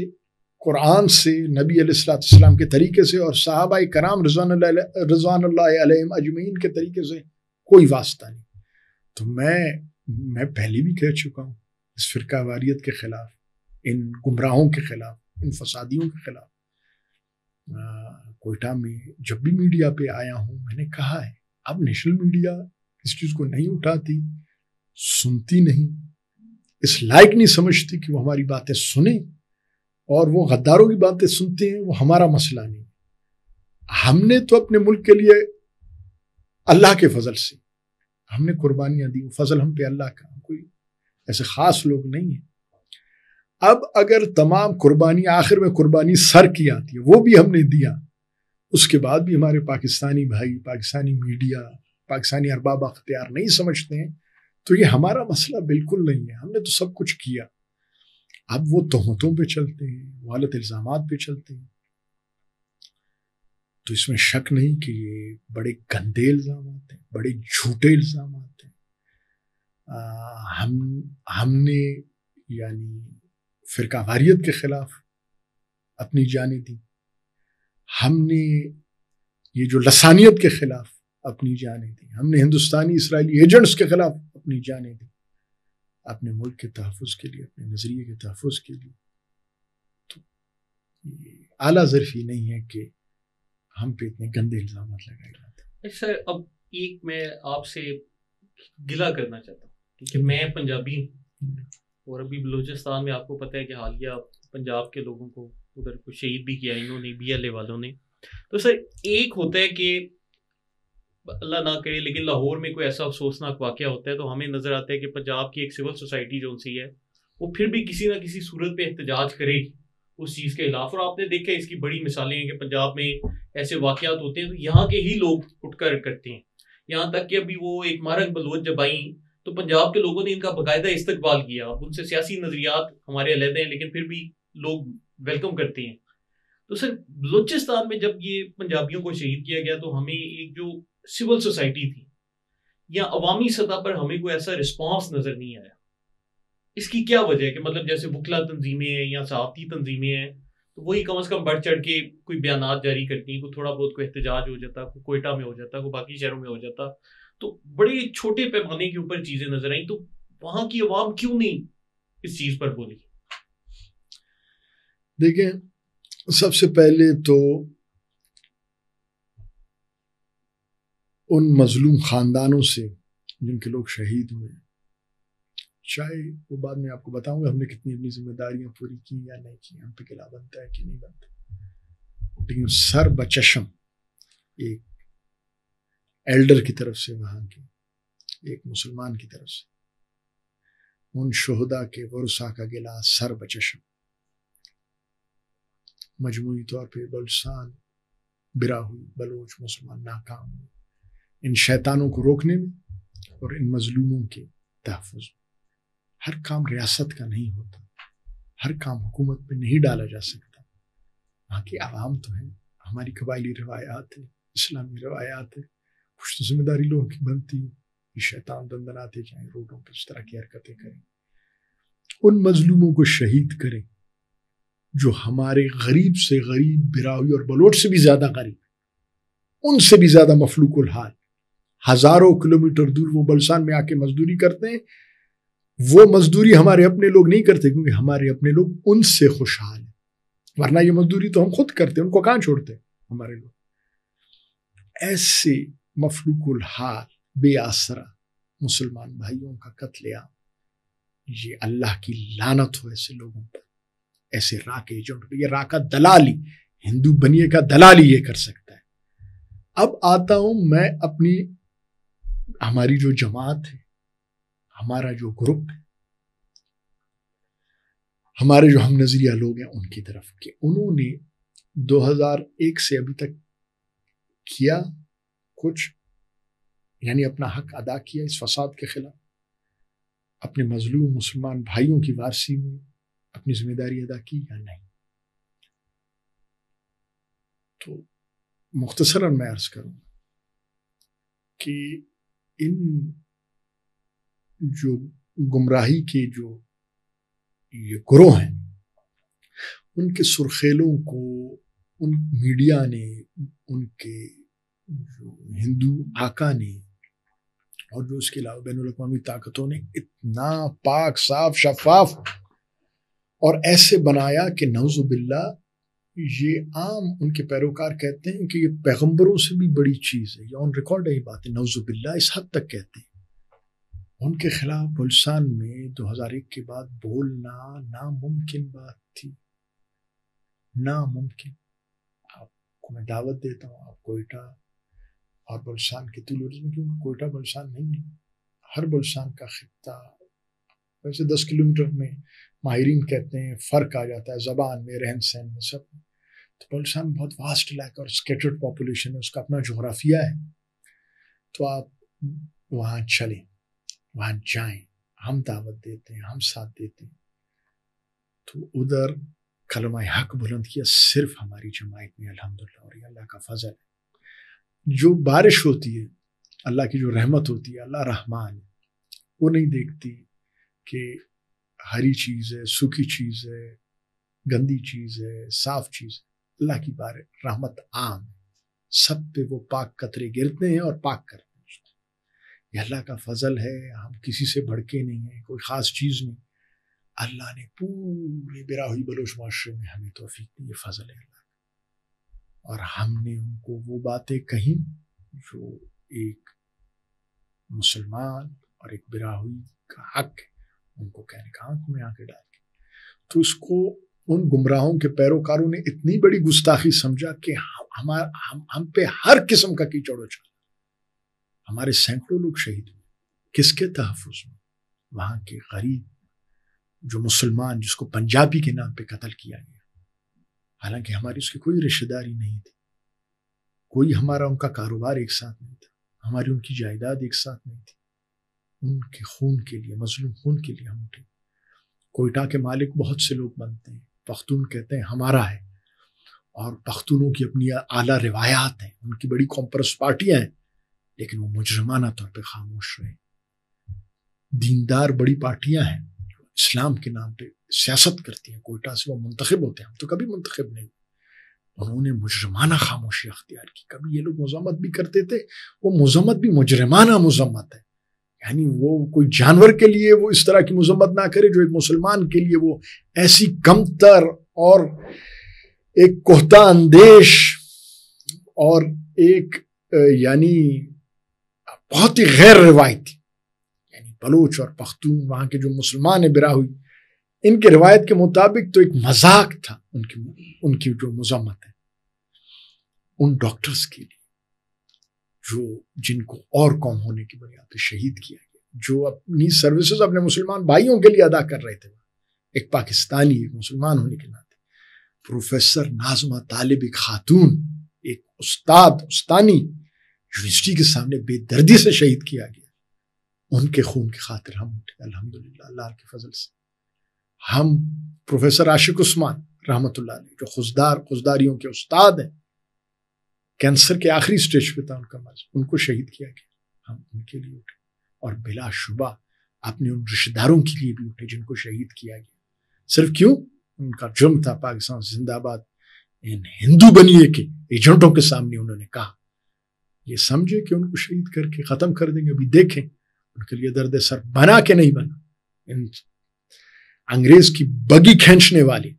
Speaker 2: قرآن سے، نبی علیہ السلام کے طریقے سے اور صحابہ کرام رضوان اللہ علیہم اجمعین کے طریقے سے کوئی واسطہ نہیں. تو میں پہلے بھی کہہ چکا ہوں اس فرقہ واریت کے خلاف، ان گمراہوں کے خلاف، ان فسادیوں کے خلاف. کوئٹہ میں جب بھی میڈیا پہ آیا ہوں میں نے کہا ہے، اب نیشنل میڈیا اس چیز کو نہیں اٹھاتی، سنتی نہیں، اس لائق نہیں سمجھتی کہ وہ ہماری باتیں سنیں، اور وہ غداروں کی باتیں سنتے ہیں. وہ ہمارا مسئلہ نہیں. ہم نے تو اپنے ملک کے لیے اللہ کے فضل سے ہم نے قربانیاں دی، فضل ہم پہ اللہ کا، کوئی ایسے خاص لوگ نہیں ہیں. اب اگر تمام قربانیاں آخر میں قربانی سر کی آتی ہے، وہ بھی ہم نے دیا، اس کے بعد بھی ہمارے پاکستانی بھائی، پاکستانی میڈیا، پاکستانی ارباب اختیار نہیں سمجھتے ہیں، تو یہ ہمارا مسئلہ بالکل نہیں ہے. ہم نے تو سب کچھ کیا. اب وہ تہمتوں پہ چلتے ہیں، غلط الزامات پہ چلتے ہیں. تو اس میں شک نہیں کہ یہ بڑے گندے الزامات ہیں، بڑے جھوٹے الزامات ہیں. ہم نے یعنی فرقہ واریت کے خلاف اپنی جانیں دی، ہم نے یہ جو لسانیت کے خلاف اپنی جانیں دی، ہم نے ہندوستانی اسرائیلی ایجنٹس کے خلاف اپنی جانیں دی، اپنے ملک کے تحفظ کے لیے، اپنے نظریے کے تحفظ کے لیے. تو اعلیٰ ظرفی نہیں ہے کہ ہم پہ اتنے گندے الزامات لگائے جاتے ہیں.
Speaker 1: سر اب ایک میں آپ سے گلہ کرنا چاہتا ہوں کہ میں پنجابی ہوں، اور ابھی بلوچستان میں آپ کو پتہ ہے کہ حالیہ پنجاب کے لوگوں کو ادھر کچھ شہید بھی کیا انہوں نے، BLA والوں نے. تو سر ایک ہوتا ہے کہ اللہ نہ کرے لیکن لاہور میں کوئی ایسا افسوسناک واقعہ ہوتا ہے تو ہمیں نظر آتا ہے کہ پنجاب کی ایک سول سوسائٹی جو سی ہے وہ پھر بھی کسی نہ کسی صورت پہ احتجاج کرے گی اس چیز کے خلاف. اور آپ نے دیکھا اس کی بڑی مثالیں ہیں کہ پنجاب میں ایسے واقعات ہوتے ہیں تو یہاں کے ہی لوگ اٹھ کر کرتے ہیں. یہاں تک کہ ابھی وہ ایک مارک بلوچ جب آئیں تو پنجاب کے لوگوں نے ان کا باقاعدہ استقبال کیا. اب ان سے سیاسی نظریات ہمارے علیحدہ ہیں لیکن پھر بھی لوگ ویلکم کرتے ہیں. تو سر بلوچستان میں جب یہ پنجابیوں کو شہید کیا گیا تو ہمیں ایک جو سول سوسائٹی تھی یا عوامی سطح پر ہمیں کوئی ایسا رسپانس نظر نہیں آیا. اس کی کیا وجہ ہے کہ مطلب جیسے وکلا تنظیمیں ہیں یا صحافتی تنظیمیں ہیں تو وہی کم از کم بڑھ چڑھ کے کوئی بیانات جاری کرتی ہیں، کوئی تھوڑا بہت کوئی احتجاج ہو جاتا، کوئی کوئٹہ میں ہو جاتا، کوئی باقی شہروں میں ہو جاتا، تو بڑے چھوٹے پیمانے کے اوپر چیزیں نظر آئیں. تو وہاں کی عوام کیوں نہیں اس چیز پر بولی؟
Speaker 2: دیکھیں، سب سے پہلے تو ان مظلوم خاندانوں سے جن کے لوگ شہید ہوئے، چاہے وہ بعد میں آپ کو بتاؤں گا ہم نے کتنی اپنی ذمہ داریاں پوری کی یا نہیں کی، ہم پہ قلعہ بنتا ہے کہ نہیں بنتا، لیکن سر بچشم ایک ایلڈر کی طرف سے، وہاں کے ایک مسلمان کی طرف سے ان شہداء کے ورثاء کا گلہ سر بچشم. مجموعی طور پہ بلوچستان برا ہوئی، بلوچ مسلمان ناکام ہوئے ان شیطانوں کو روکنے میں اور ان مظلوموں کے تحفظ. ہر کام ریاست کا نہیں ہوتا، ہر کام حکومت پہ نہیں ڈالا جا سکتا. وہاں کی عوام تو ہیں، ہماری قبائلی روایات ہیں، اسلامی روایات ہیں، کچھ تو ذمہ داری لوگوں کی بنتی ہے. یہ شیطان دندناتے جائیں روڈوں پہ اس طرح کی حرکتیں کریں، ان مظلوموں کو شہید کریں جو ہمارے غریب سے غریب براہوی اور بلوچ سے بھی زیادہ غریب، ان سے بھی زیادہ مفلوق الحال، ہزاروں کلومیٹر دور وہ بلسان میں آ کے مزدوری کرتے ہیں وہ مزدوری ہمارے اپنے لوگ نہیں کرتے کیونکہ ہمارے اپنے لوگ ان سے خوشحال ہیں، ورنہ یہ مزدوری تو ہم خود کرتے، ان کو کہاں چھوڑتے ہمارے لوگ. ایسے مفلوق الحال بے آسرا مسلمان بھائیوں کا قتل عام، یہ اللہ کی لعنت ہو ایسے لوگوں پر، ایسے را کے ایجنٹ پہ. یہ را کا دلالی، ہندو بنیے کا دلالی یہ کر سکتا ہے. اب آتا ہوں میں اپنی، ہماری جو جماعت ہے، ہمارا جو گروپ ہے، ہمارے جو ہم نظریہ لوگ ہیں ان کی طرف، کہ انہوں نے 2001 سے ابھی تک کیا کچھ، یعنی اپنا حق ادا کیا اس فساد کے خلاف، اپنے مظلوم مسلمان بھائیوں کی وارثی میں اپنی ذمہ داری ادا کی یا نہیں. تو مختصراً میں عرض کروں کہ ان جو گمراہی کے جو یہ گروہ ہیں، ان کے سرخیلوں کو ان میڈیا نے، ان کے جو ہندو آقا نے اور جو اس کے علاوہ بین الاقوامی طاقتوں نے اتنا پاک صاف شفاف اور ایسے بنایا کہ نعوذ باللہ یہ عام ان کے پیروکار کہتے ہیں کہ یہ پیغمبروں سے بھی بڑی چیز ہے، یہ آن ریکارڈ ہے یہ بات ہے، نعوذ باللہ اس حد تک کہتے ہیں. ان کے خلاف بلوچستان میں 2001 کے بعد بولنا ناممکن بات تھی، ناممکن. آپ کو میں دعوت دیتا ہوں، آپ کوئٹہ اور بلوچستان کے ٹورزم، کیونکہ کوئٹہ بلوچستان نہیں ہے، ہر بلوچستان کا خطہ ویسے 10 کلومیٹر میں ماہرین کہتے ہیں فرق آ جاتا ہے زبان میں، رہن سہن میں، سب میں. تو بلوچستان بہت واسٹ علاقہ اور اسکیٹرڈ پاپولیشن ہے، اس کا اپنا جغرافیہ ہے. تو آپ وہاں چلیں، وہاں جائیں، ہم دعوت دیتے ہیں، ہم ساتھ دیتے ہیں. تو ادھر کلمہ حق بلند کیا صرف ہماری جماعت میں الحمدللہ، اور یہ اللہ کا فضل ہے. جو بارش ہوتی ہے، اللہ کی جو رحمت ہوتی ہے، اللہ رحمان وہ نہیں دیکھتی کہ ہری چیز ہے، سوکھی چیز ہے، گندی چیز ہے، صاف چیز ہے. اللہ کی رحمت عام ہے، سب پہ وہ پاک قطرے گرتے ہیں اور پاک کرتے ہیں. یہ اللہ کا فضل ہے، ہم کسی سے بھڑکے نہیں ہیں، کوئی خاص چیز نہیں. اللہ نے پورے براہوئی بلوچ معاشرے میں ہمیں توفیق دی، یہ فضل ہے اللہ کا. اور ہم نے ان کو وہ باتیں کہیں جو ایک مسلمان اور ایک براہوئی کا حق ہے، ان کو کہنے کا آنکھوں میں آنکھیں ڈال کے. تو اس کو ان گمراہوں کے پیروکاروں نے اتنی بڑی گستاخی سمجھا کہ ہم پہ ہر قسم کا کیچڑ اچھالا. ہمارے سینکڑوں لوگ شہید ہوئے. کس کے تحفظ میں؟ وہاں کے غریب جو مسلمان جس کو پنجابی کے نام پہ قتل کیا گیا، حالانکہ ہماری اس کی کوئی رشتہ داری نہیں تھی، کوئی ہمارا ان کا کاروبار ایک ساتھ نہیں تھا، ہماری ان کی جائیداد ایک ساتھ نہیں تھی. ان کے خون کے لیے، مظلوم خون کے لیے ہم اٹھے. کوئٹہ کے مالک بہت سے لوگ بنتے ہیں، پختون کہتے ہیں ہمارا ہے، اور پختونوں کی اپنی اعلیٰ روایات ہیں، ان کی بڑی کمپرس پارٹیاں ہیں، لیکن وہ مجرمانہ طور پہ خاموش رہے. دیندار بڑی پارٹیاں ہیں جو اسلام کے نام پہ سیاست کرتی ہیں، کوئٹہ سے وہ منتخب ہوتے ہیں، ہم تو کبھی منتخب نہیں. انہوں نے مجرمانہ خاموشی اختیار کی. کبھی یہ لوگ مذمت بھی کرتے تھے، وہ مذمت بھی مجرمانہ مذمت ہے، یعنی وہ کوئی جانور کے لیے وہ اس طرح کی مذمت نہ کرے جو ایک مسلمان کے لیے وہ ایسی کمتر اور ایک کوہتا اندیش اور ایک یعنی بہت ہی غیر روایتی، یعنی بلوچ اور پختون وہاں کے جو مسلمان ہیں براہوئی، ان کے روایت کے مطابق تو ایک مذاق تھا ان کی جو مذمت ہے. ان ڈاکٹرز کے لیے جو جن کو اور قوم ہونے کی بنیاد پہ شہید کیا گیا، جو اپنی سروسز اپنے مسلمان بھائیوں کے لیے ادا کر رہے تھے، ایک پاکستانی، ایک مسلمان ہونے کے ناطے. پروفیسر ناظمہ طالب ایک خاتون، ایک استانی یونیورسٹی کے سامنے بے دردی سے شہید کیا گیا. ان کے خون کی خاطر ہم اٹھے الحمدللہ اللہ کے فضل سے. ہم پروفیسر عاشق عثمان رحمۃ اللہ علیہ جو خزداریوں کے استاد ہیں، کینسر کے آخری سٹیج پہ تھا ان کا مرض، ان کو شہید کیا گیا. ہم ان کے لیے اٹھے، اور بلا شبہ اپنے ان رشتہ داروں کے لیے بھی اٹھے جن کو شہید کیا گیا. صرف کیوں؟ ان کا جرم تھا پاکستان زندہ آباد ان ہندو بنیے کے ایجنٹوں کے سامنے انہوں نے کہا. یہ سمجھے کہ ان کو شہید کر کے ختم کر دیں گے. ابھی دیکھیں ان کے لیے درد سر بنا کہ نہیں بنا. ان انگریز کی بگی کھینچنے والی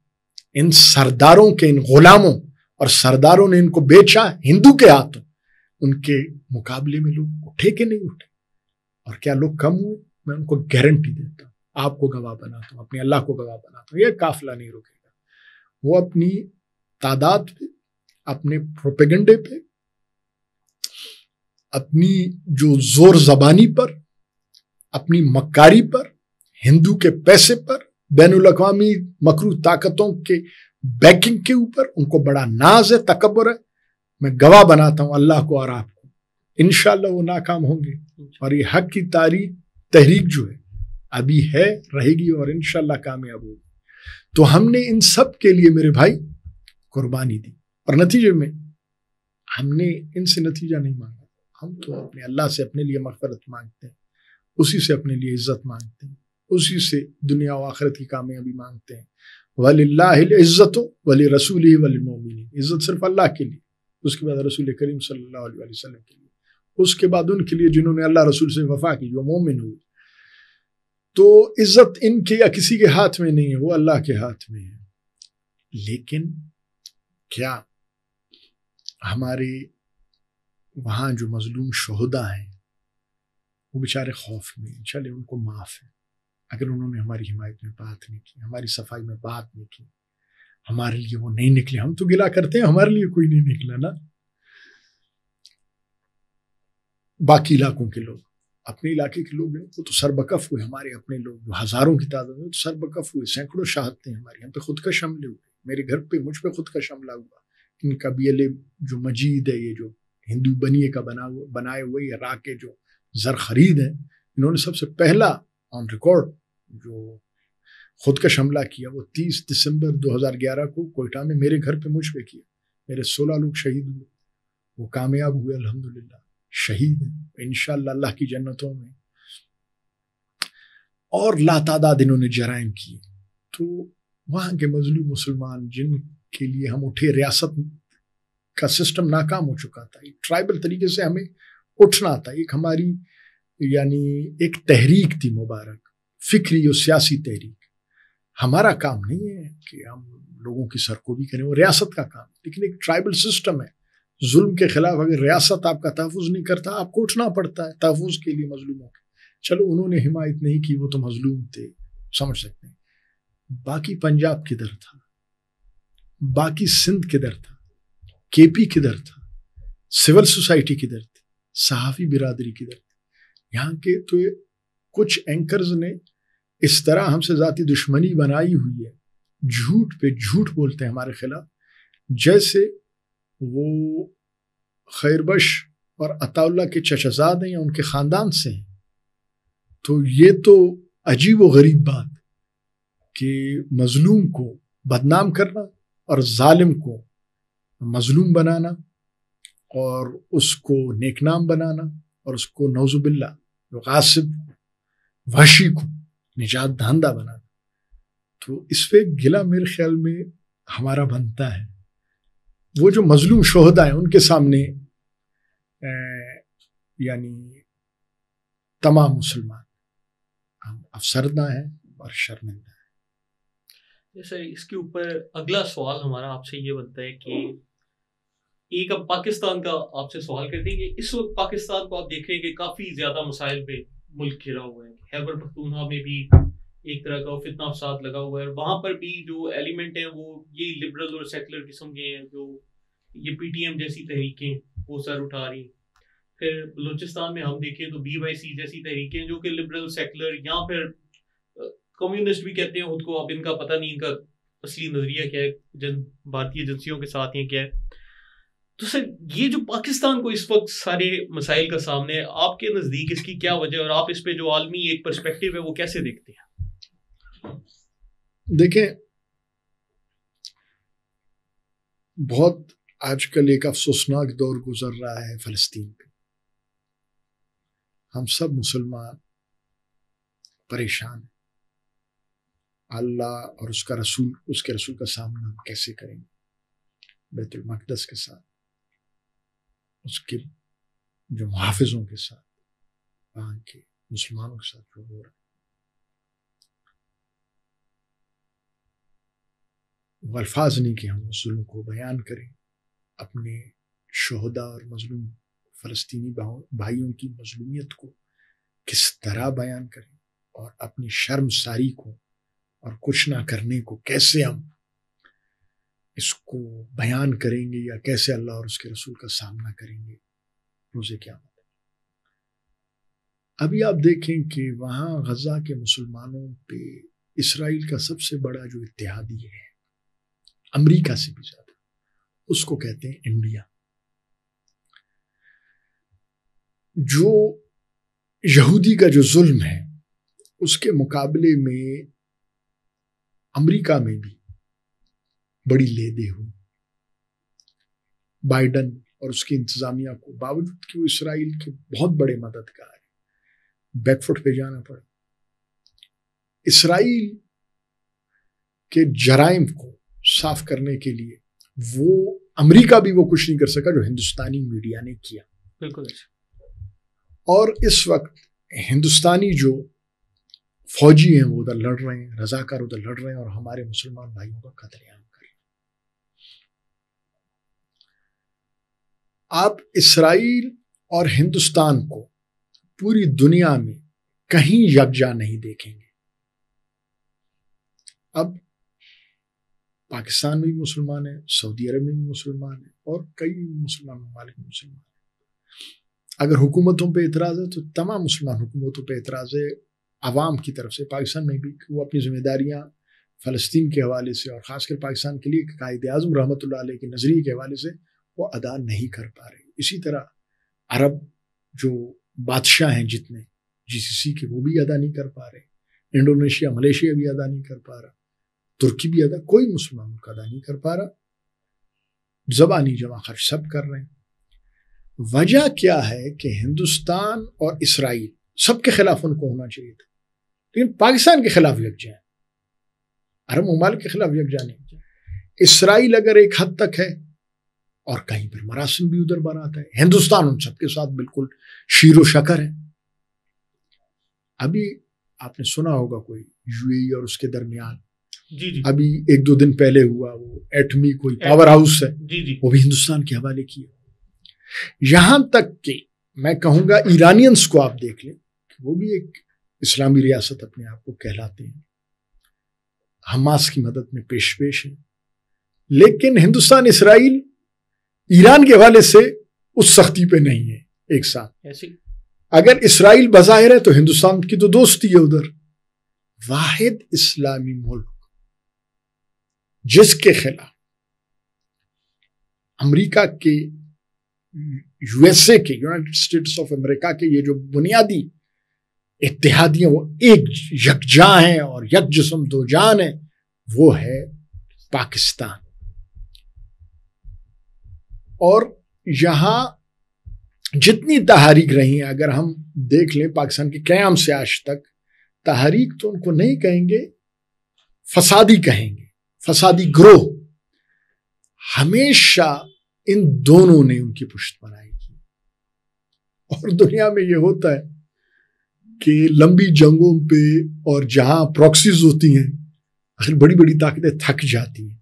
Speaker 2: ان سرداروں کے، ان غلاموں اور سرداروں نے ان کو بیچا ہندو کے ہاتھوں، ان کے مقابلے میں لوگ اٹھے کہ نہیں اٹھے؟ اور کیا لوگ کم ہوئے؟ میں ان کو گارنٹی دیتا ہوں، آپ کو گواہ بناتا ہوں، اپنے اللہ کو گواہ بناتا ہوں، یہ قافلہ نہیں رکے گا۔ وہ اپنی تعداد پہ، اپنے پروپیگنڈے پہ، اپنی جو زور زبانی پر، اپنی مکاری پر، ہندو کے پیسے پر، بین الاقوامی مکروہ طاقتوں کے بیکنگ کے اوپر ان کو بڑا ناز ہے، تکبر ہے۔ میں گواہ بناتا ہوں اللہ کو اور آپ کو، انشاءاللہ وہ ناکام ہوں گے، اور یہ حق کی تحریک جو ہے ابھی ہے، رہے گی، اور انشاءاللہ کامیاب ہوگی۔ تو ہم نے ان سب کے لیے میرے بھائی قربانی دی، اور نتیجے میں ہم نے ان سے نتیجہ نہیں مانگا، ہم تو اپنے اللہ سے اپنے لیے مغفرت مانگتے ہیں، اسی سے اپنے لیے عزت مانگتے ہیں، اسی سے دنیا و آخرت کی کامیابی مانگتے ہیں۔ وَلِلَّهِ الْعِزَّةُ وَلِرَسُولِهِ وَلِلْمُؤْمِنِينَ، عزت صرف اللہ کے لیے، اس کے بعد رسول کریم صلی اللہ علیہ وسلم کے لیے، اس کے بعد ان کے لیے جنہوں نے اللہ رسول سے وفا کی، جو مومن ہوئے۔ تو عزت ان کے یا کسی کے ہاتھ میں نہیں ہے، وہ اللہ کے ہاتھ میں ہے۔ لیکن کیا ہمارے وہاں جو مظلوم شہداء ہیں وہ بیچارے خوف میں، چلے ان کو معاف ہے، اگر انہوں نے ہماری حمایت میں بات نہیں کی، ہماری صفائی میں بات نہیں کی، ہمارے لیے وہ نہیں نکلے، ہم تو گلا کرتے ہیں ہمارے لیے کوئی نہیں نکلا نا۔ باقی علاقوں کے لوگ، اپنے علاقے کے لوگ ہیں، وہ تو سربکف ہوئے، ہمارے اپنے لوگ جو ہزاروں کی تعداد میں تو سربکف ہوئے، سینکڑوں شہادتیں ہماری، ہم پہ خودکش حملے ہوئے، میرے گھر پہ مجھ پہ خودکش حملہ ہوا۔ ان کا BLA جو مجید ہے، یہ جو ہندو بنیے کا بنائے ہوئے یہ راہ کے جو زر خرید ہیں، انہوں نے سب سے پہلا آن ریکارڈ جو خودکش حملہ کیا وہ 30 دسمبر 2011 کو کوئٹہ میں میرے گھر پہ مجھ پہ کیا۔ میرے 16 لوگ شہید ہوئے، وہ کامیاب ہوئے، الحمدللہ شہید ہیں انشاءاللہ اللہ کی جنتوں میں، اور لاتعداد انہوں نے جرائم کیے۔ تو وہاں کے مظلوم مسلمان جن کے لیے ہم اٹھے، ریاست کا سسٹم ناکام ہو چکا تھا، ایک ٹرائبل طریقے سے ہمیں اٹھنا تھا، ایک ہماری یعنی ایک تحریک تھی مبارک، فکری اور سیاسی تحریک۔ ہمارا کام نہیں ہے کہ ہم لوگوں کی سرکوبی کریں، وہ ریاست کا کام، لیکن ایک ٹرائبل سسٹم ہے، ظلم کے خلاف اگر ریاست آپ کا تحفظ نہیں کرتا، آپ کو اٹھنا پڑتا ہے تحفظ کے لیے مظلوموں کے۔ چلو انہوں نے حمایت نہیں کی، وہ تو مظلوم تھے، سمجھ سکتے ہیں۔ باقی پنجاب کدھر تھا، باقی سندھ کدھر تھا، KP کدھر تھا، سول سوسائٹی کدھر تھی، صحافی برادری کدھر تھی؟ یہاں کے تو کچھ اینکرز نے اس طرح ہم سے ذاتی دشمنی بنائی ہوئی ہے، جھوٹ پہ جھوٹ بولتے ہیں ہمارے خلاف، جیسے وہ خیربش اور عطا اللہ کے چچزاد ہیں یا ان کے خاندان سے ہیں۔ تو یہ تو عجیب و غریب بات کہ مظلوم کو بدنام کرنا اور ظالم کو مظلوم بنانا اور اس کو نیکنام بنانا اور اس کو نعوذ باللہ غاصب وحشی کو نجات دہندہ بنانا، تو اس پہ گلہ میرے خیال میں ہمارا بنتا ہے۔ وہ جو مظلوم شہداء ہیں ان کے سامنے یعنی تمام مسلمان ہم افسردہ ہیں اور شرمندہ ہیں۔
Speaker 1: سر اس کے اوپر اگلا سوال ہمارا آپ سے یہ بنتا ہے کہ ایک اب پاکستان کا آپ سے سوال کرتے ہیں کہ اس وقت پاکستان کو آپ دیکھ رہے ہیں کہ کافی زیادہ مسائل پہ ملک گھرا ہوا ہے، خیبر پختونخوا میں بھی ایک طرح کا فتنہ فساد لگا ہوا ہے، اور وہاں پر بھی جو ایلیمنٹ ہیں وہ یہ لبرل اور سیکولر قسم کے ہیں، جو یہ PTM جیسی تحریکیں وہ سر اٹھا رہی ہیں۔ پھر بلوچستان میں ہم دیکھیں تو BYC جیسی تحریکیں جو کہ لبرل سیکولر یا پھر کمیونسٹ بھی کہتے ہیں خود کو، اب ان کا پتہ نہیں ان کا اصلی نظریہ کیا ہے، بھارتی ایجنسیوں کے ساتھ یہ کیا ہے۔ تو سر یہ جو پاکستان کو اس وقت سارے مسائل کا سامنے ہے، آپ کے نزدیک اس کی کیا وجہ ہے، اور آپ اس پہ جو عالمی ایک پرسپیکٹیو ہے وہ کیسے دیکھتے ہیں؟
Speaker 2: دیکھیں، بہت آج کل ایک افسوسناک دور گزر رہا ہے فلسطین پہ، ہم سب مسلمان پریشان ہیں، اللہ اور اس کا رسول، اس کے رسول کا سامنا ہم کیسے کریں گے بیت المقدس کے ساتھ، اس کے جو محافظوں کے ساتھ، وہاں کے مسلمانوں کے ساتھ جو ہو رہا ہے۔ وہ الفاظ نہیں کہ ہم اس ظلم کو بیان کریں، اپنے شہداء اور مظلوم فلسطینی بھائیوں کی مظلومیت کو کس طرح بیان کریں، اور اپنی شرم ساری کو اور کچھ نہ کرنے کو کیسے ہم اس کو بیان کریں گے، یا کیسے اللہ اور اس کے رسول کا سامنا کریں گے روز قیامت۔ ابھی آپ دیکھیں کہ وہاں غزہ کے مسلمانوں پہ اسرائیل کا سب سے بڑا جو اتحادی ہے، امریکہ سے بھی زیادہ، اس کو کہتے ہیں انڈیا۔ جو یہودی کا جو ظلم ہے اس کے مقابلے میں امریکہ میں بھی بڑی لیدے ہوئی۔ بائیڈن اور اس کی انتظامیہ کو باوجود کہ وہ اسرائیل کے بہت بڑے مددگار ہیں، بیک فٹ پہ جانا پڑا۔ اسرائیل کے جرائم کو صاف کرنے کے لیے وہ امریکہ بھی وہ کچھ نہیں کر سکا جو ہندوستانی میڈیا نے کیا۔
Speaker 1: بالکل۔
Speaker 2: اور اس وقت ہندوستانی جو فوجی ہیں وہ ادھر لڑ رہے ہیں، رضاکار ادھر لڑ رہے ہیں، اور ہمارے مسلمان بھائیوں کا قتل عام کر رہے ہیں۔ آپ اسرائیل اور ہندوستان کو پوری دنیا میں کہیں یکجا نہیں دیکھیں گے۔ اب پاکستان میں بھی مسلمان ہیں، سعودی عرب میں بھی مسلمان ہیں، اور کئی مسلمان ممالک میں مسلمان ہیں۔ اگر حکومتوں پہ اعتراض ہے تو تمام مسلمان حکومتوں پہ اعتراض ہے، عوام کی طرف سے، پاکستان میں بھی، کہ وہ اپنی ذمہ داریاں فلسطین کے حوالے سے، اور خاص کر پاکستان کے لیے قائد اعظم رحمۃ اللہ علیہ کے نظریے کے حوالے سے وہ ادا نہیں کر پا رہے۔ اسی طرح عرب جو بادشاہ ہیں جتنے GCC کے، وہ بھی ادا نہیں کر پا رہے، انڈونیشیا، ملیشیا بھی ادا نہیں کر پا رہا، ترکی بھی ادا، کوئی مسلمان ملک ادا نہیں کر پا رہا۔ زبانی جمع خرچ سب کر رہے ہیں۔ وجہ کیا ہے کہ ہندوستان اور اسرائیل سب کے خلاف ان کو ہونا چاہیے تھا، لیکن پاکستان کے خلاف یکجا ہے، عرب ممالک کے خلاف یکجا نہیں۔ اسرائیل اگر ایک حد تک ہے، اور کہیں پر مراسم بھی ادھر بناتا ہے، ہندوستان ان سب کے ساتھ بالکل شیر و شکر ہے۔ ابھی آپ نے سنا ہوگا کوئی UAE اور اس کے درمیان ابھی 1-2 دن پہلے ہوا، وہ ایٹمی کوئی پاور ہاؤس ہے، وہ بھی ہندوستان کے حوالے کیا۔ یہاں تک کہ میں کہوں گا ایرانینز کو آپ دیکھ لیں، وہ بھی ایک اسلامی ریاست اپنے آپ کو کہلاتے ہیں، حماس کی مدد میں پیش ہیں، لیکن ہندوستان اسرائیل ایران کے حوالے سے اس سختی پہ نہیں ہے ایک ساتھ۔ اگر اسرائیل بظاہر ہے تو ہندوستان کی تو دوستی ہے ادھر۔ واحد اسلامی ملک جس کے خلاف امریکا کے، USA کے، یونائٹڈ اسٹیٹس آف امریکہ کے یہ جو بنیادی اتحادیاں وہ ایک یکجا ہیں اور یک جسم دو جان ہیں، وہ ہے پاکستان۔ اور یہاں جتنی تحریک رہی ہیں، اگر ہم دیکھ لیں پاکستان کے قیام سے آج تک، تحریک تو ان کو نہیں کہیں گے، فسادی کہیں گے، فسادی گروہ۔ ہمیشہ ان دونوں نے ان کی پشت بنائی کی، اور دنیا میں یہ ہوتا ہے کہ لمبی جنگوں پہ اور جہاں پراکسیز ہوتی ہیں، آخر بڑی بڑی طاقتیں تھک جاتی ہیں،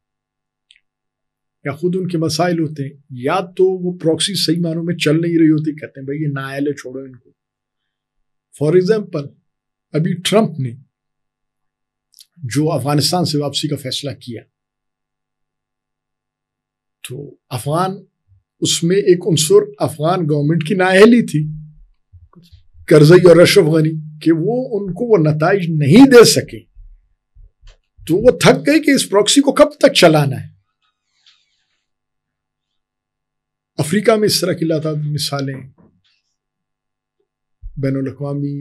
Speaker 2: یا خود ان کے مسائل ہوتے ہیں، یا تو وہ پراکسی صحیح معنوں میں چل نہیں رہی ہوتی، کہتے ہیں بھائی یہ نااہل ہے، چھوڑو ان کو۔ فار ایگزامپل ابھی ٹرمپ نے جو افغانستان سے واپسی کا فیصلہ کیا، تو افغان، اس میں ایک عنصر افغان گورنمنٹ کی نااہلی تھی، کرزئی اور اشرف غنی، کہ وہ ان کو وہ نتائج نہیں دے سکے، تو وہ تھک گئے کہ اس پراکسی کو کب تک چلانا ہے۔ افریقہ میں اس طرح کی لاتعداد مثالیں، بین الاقوامی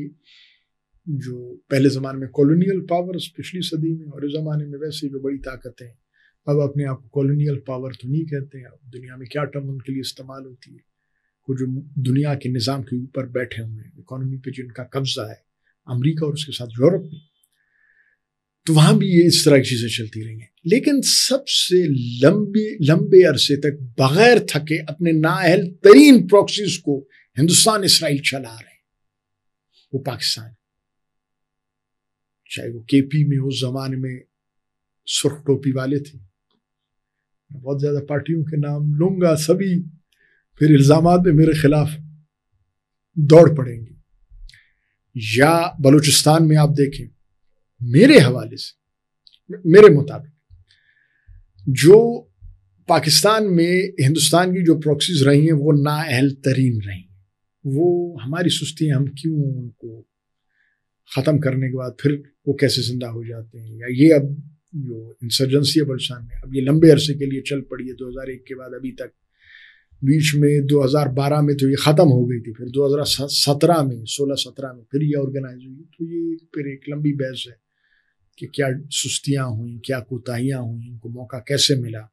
Speaker 2: جو پہلے زمانے میں کالونیل پاورز، پچھلی صدی میں اور اس زمانے میں ویسے جو بڑی طاقتیں، اب اپنے آپ کو کالونیل پاور تو نہیں کہتے ہیں، اب دنیا میں کیا ٹرم ان کے لیے استعمال ہوتی ہے، وہ جو دنیا کے نظام کے اوپر بیٹھے ہوئے ہیں، اکانومی پہ جن کا قبضہ ہے، امریکہ اور اس کے ساتھ یورپ میں، تو وہاں بھی یہ اس طرح کی چیزیں چلتی رہی ہیں۔ لیکن سب سے لمبے عرصے تک بغیر تھکے اپنے نااہل ترین پراکسیز کو ہندوستان اسرائیل چلا رہے ہیں، وہ پاکستان، چاہے وہ KP میں اس زمانے میں سرخ ٹوپی والے تھے، بہت زیادہ پارٹیوں کے نام لوں گا، سبھی پھر الزامات میں میرے خلاف دوڑ پڑیں گے. یا بلوچستان میں آپ دیکھیں، میرے حوالے سے، میرے مطابق جو پاکستان میں ہندوستان کی جو پروکسیز رہی ہیں وہ نااہل ترین رہی ہیں. وہ ہماری سستیاں ہم کیوں ان کو ختم کرنے کے بعد پھر وہ کیسے زندہ ہو جاتے ہیں. یا یہ اب جو انسرجنسی ہے بلوچستان میں، اب یہ لمبے عرصے کے لیے چل پڑی ہے 2001 کے بعد ابھی تک. بیچ میں 2012 میں تو یہ ختم ہو گئی تھی، پھر 2017 میں 16-17 میں پھر یہ آرگنائز ہوئی. تو یہ پھر ایک لمبی بحث ہے کہ کیا سستیاں ہوئیں، کیا کوتاہیاں ہوئیں، ان کو موقع کیسے ملا،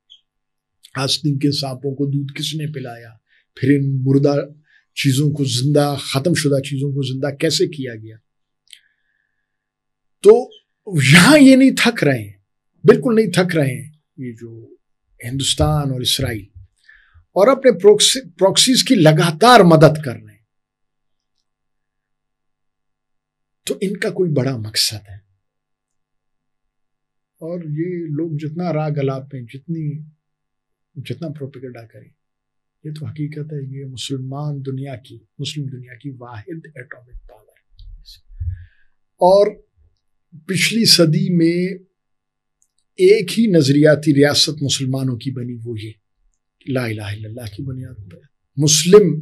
Speaker 2: آستین کے سانپوں کو دودھ کس نے پلایا، پھر ان مردہ چیزوں کو زندہ، ختم شدہ چیزوں کو زندہ کیسے کیا گیا. تو یہاں یہ نہیں تھک رہے ہیں، بالکل نہیں تھک رہے ہیں یہ جو ہندوستان اور اسرائیل، اور اپنے پروکسیز کی لگاتار مدد کر رہے ہیں. تو ان کا کوئی بڑا مقصد ہے. اور یہ لوگ جتنا راگ الاپ میں جتنا پروپیگنڈا کریں، یہ تو حقیقت ہے یہ مسلم دنیا کی واحد ایٹامک پاور ہے. اور پچھلی صدی میں ایک ہی نظریاتی ریاست مسلمانوں کی بنی، وہ یہ لا الہ الا اللہ کی بنیاد پر، مسلم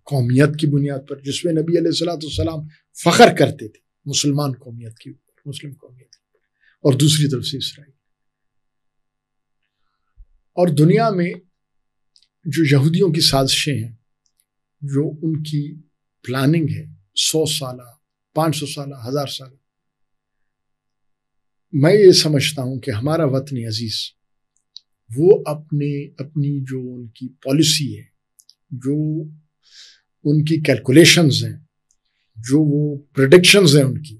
Speaker 2: قومیت کی بنیاد پر، جس میں نبی علیہ الصلوۃ والسلام فخر کرتے تھے مسلمان قومیت کی اوپر، مسلم قومیت کی اوپر، اور دوسری طرف سے اسرائیل. اور دنیا میں جو یہودیوں کی سازشیں ہیں، جو ان کی پلاننگ ہے 100 سالہ، 500 سالہ، 1000 سالہ، میں یہ سمجھتا ہوں کہ ہمارا وطن عزیز وہ اپنی جو ان کی پالیسی ہے، جو ان کی کیلکولیشنز ہیں، جو وہ پریڈکشنز ہیں ان کی،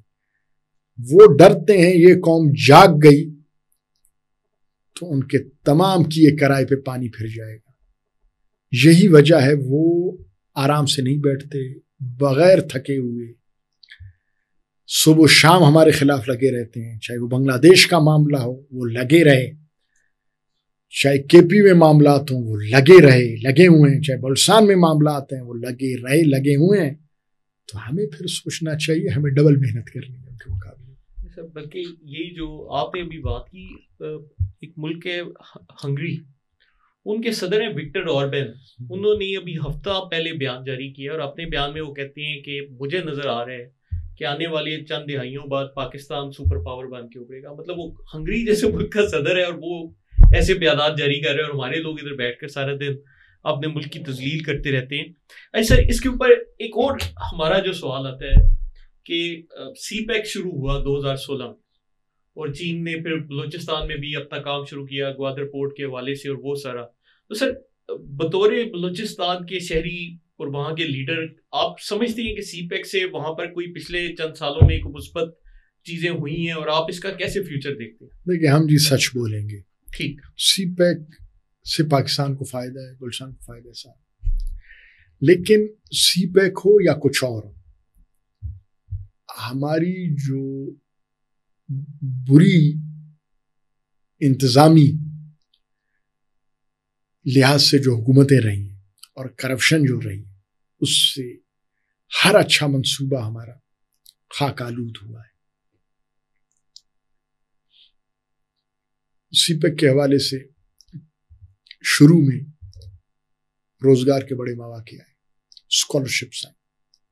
Speaker 2: وہ ڈرتے ہیں یہ قوم جاگ گئی تو ان کے تمام کیے کرائے پہ پانی پھر جائے گا. یہی وجہ ہے وہ آرام سے نہیں بیٹھتے، بغیر تھکے ہوئے صبح و شام ہمارے خلاف لگے رہتے ہیں. چاہے وہ بنگلہ دیش کا معاملہ ہو وہ لگے رہے، چاہے کے پی میں معاملات ہوں وہ لگے ہوئے ہیں، چاہے بلوچستان میں معاملات ہیں وہ لگے ہوئے ہیں. تو ہمیں پھر سوچنا چاہیے ہمیں ڈبل محنت کرنی ہے ان کے مقابلے.
Speaker 1: بلکہ یہی جو آپ نے ابھی بات کی، ایک ملک ہے ہنگری، ان کے صدر ہیں وکٹر اوربین. انہوں نے ابھی ہفتہ پہلے بیان جاری کیا، اور اپنے بیان میں وہ کہتے ہیں کہ مجھے نظر آ رہا ہے کہ آنے والی چند دہائیوں بعد پاکستان سپر پاور بن کے ابھرے گا. مطلب وہ ہنگری جیسے ملک کا صدر ہے اور وہ ایسے بیانات جاری کر رہے ہیں، اور ہمارے لوگ ادھر بیٹھ کر سارا دن اپنے ملک کی تذلیل کرتے رہتے ہیں. ایسا اس کے اوپر ایک اور ہمارا جو سوال آتا ہے کہ سی پیک شروع ہوا 2016 میں، اور چین نے پھر بلوچستان میں بھی اپنا کام شروع کیا گوادر پورٹ کے حوالے سے اور وہ سارا. تو سر بطور بلوچستان کے شہری اور وہاں کے لیڈر، آپ سمجھتے ہیں کہ سی پیک سے وہاں پر کوئی پچھلے چند سالوں میں کوئی مثبت چیزیں ہوئی ہیں، اور آپ اس کا کیسے فیوچر دیکھتے ہیں؟
Speaker 2: دیکھیں ہم سچ بولیں گے،
Speaker 1: ٹھیک،
Speaker 2: سی پیک سے پاکستان کو فائدہ ہے، بلوچستان کو فائدہ ہے سارا. لیکن سی پیک ہو یا کچھ اور ہو، ہماری جو بری انتظامی لحاظ سے جو حکومتیں رہی ہیں اور کرپشن جو رہی ہے، اس سے ہر اچھا منصوبہ ہمارا خاک آلود ہوا ہے. سی پیک کے حوالے سے شروع میں روزگار کے بڑے مواقع آئے، اسکالرشپس آئیں،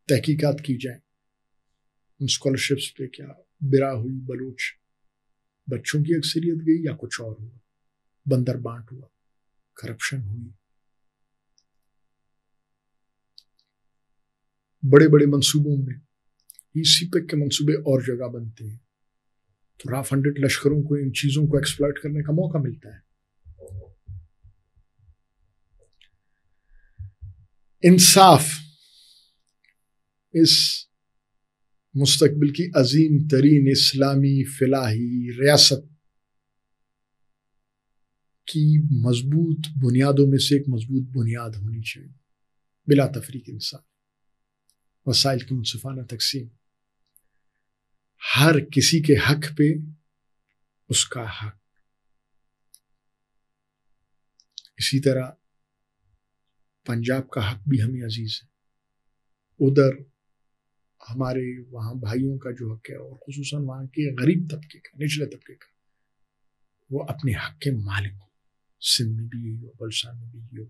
Speaker 2: تحقیقات کی جائیں ان اسکالرشپس پہ کیا برا ہوئی، بلوچ بچوں کی اکثریت گئی یا کچھ اور ہوا، بندر بانٹ ہوا، کرپشن ہوئی. بڑے بڑے منصوبوں میں سی پیک کے منصوبے اور جگہ بنتے ہیں تو را فنڈڈ لشکروں کو ان چیزوں کو ایکسپلائٹ کرنے کا موقع ملتا ہے. انصاف اس مستقبل کی عظیم ترین اسلامی فلاحی ریاست کی مضبوط بنیادوں میں سے ایک مضبوط بنیاد ہونی چاہیے. بلا تفریق انصاف، وسائل کی منصفانہ تقسیم، ہر کسی کے حق پہ اس کا حق. اسی طرح پنجاب کا حق بھی ہمیں عزیز ہے، ادھر ہمارے وہاں بھائیوں کا جو حق ہے، اور خصوصاً وہاں کے غریب طبقے کا، نچلے طبقے کا، وہ اپنے حق کے مالک ہو. سندھ میں بھی یہی ہو، بلوچستان میں بھی یہی ہو،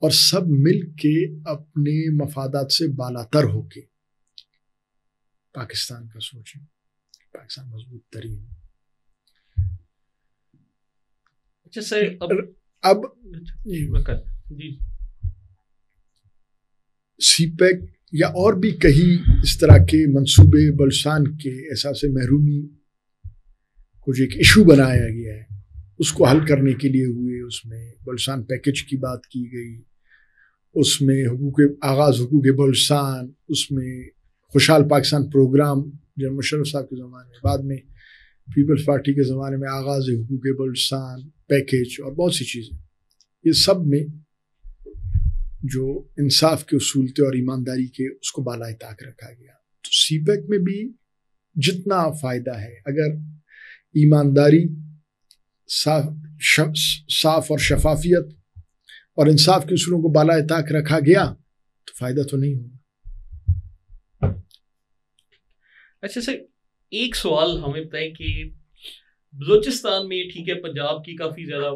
Speaker 2: اور سب مل کے اپنے مفادات سے بالاتر ہو کے پاکستان کا سوچیں، پاکستان مضبوط ترین.
Speaker 1: اچھا سر،
Speaker 2: اب سی پیک یا اور بھی کئی اس طرح کے منصوبے بلوچستان کے احساس محرومی کو جو ایک ایشو بنایا گیا ہے، اس کو حل کرنے کے لیے ہوئے. اس میں بلوچستان پیکج کی بات کی گئی، اس میں آغاز حقوق بلوچستان، اس میں خوشحال پاکستان پروگرام جنرل مشرف صاحب کے زمانے میں، بعد میں پیپلز پارٹی کے زمانے میں آغاز حقوق بلوچستان پیکج، اور بہت سی چیزیں. یہ سب میں جو انصاف کے اصول تھے اور ایمانداری کے، اس کو بالائے طاق رکھا گیا. تو سی پیک میں بھی جتنا فائدہ ہے، اگر ایمانداری، صاف اور شفافیت اور انصاف کے اصولوں کو بالائے طاق رکھا گیا تو فائدہ تو نہیں ہوگا.
Speaker 1: اچھا سر، ایک سوال ہمیں بتائیں کہ بلوچستان میں ٹھیک ہے، پنجاب کی کافی زیادہ،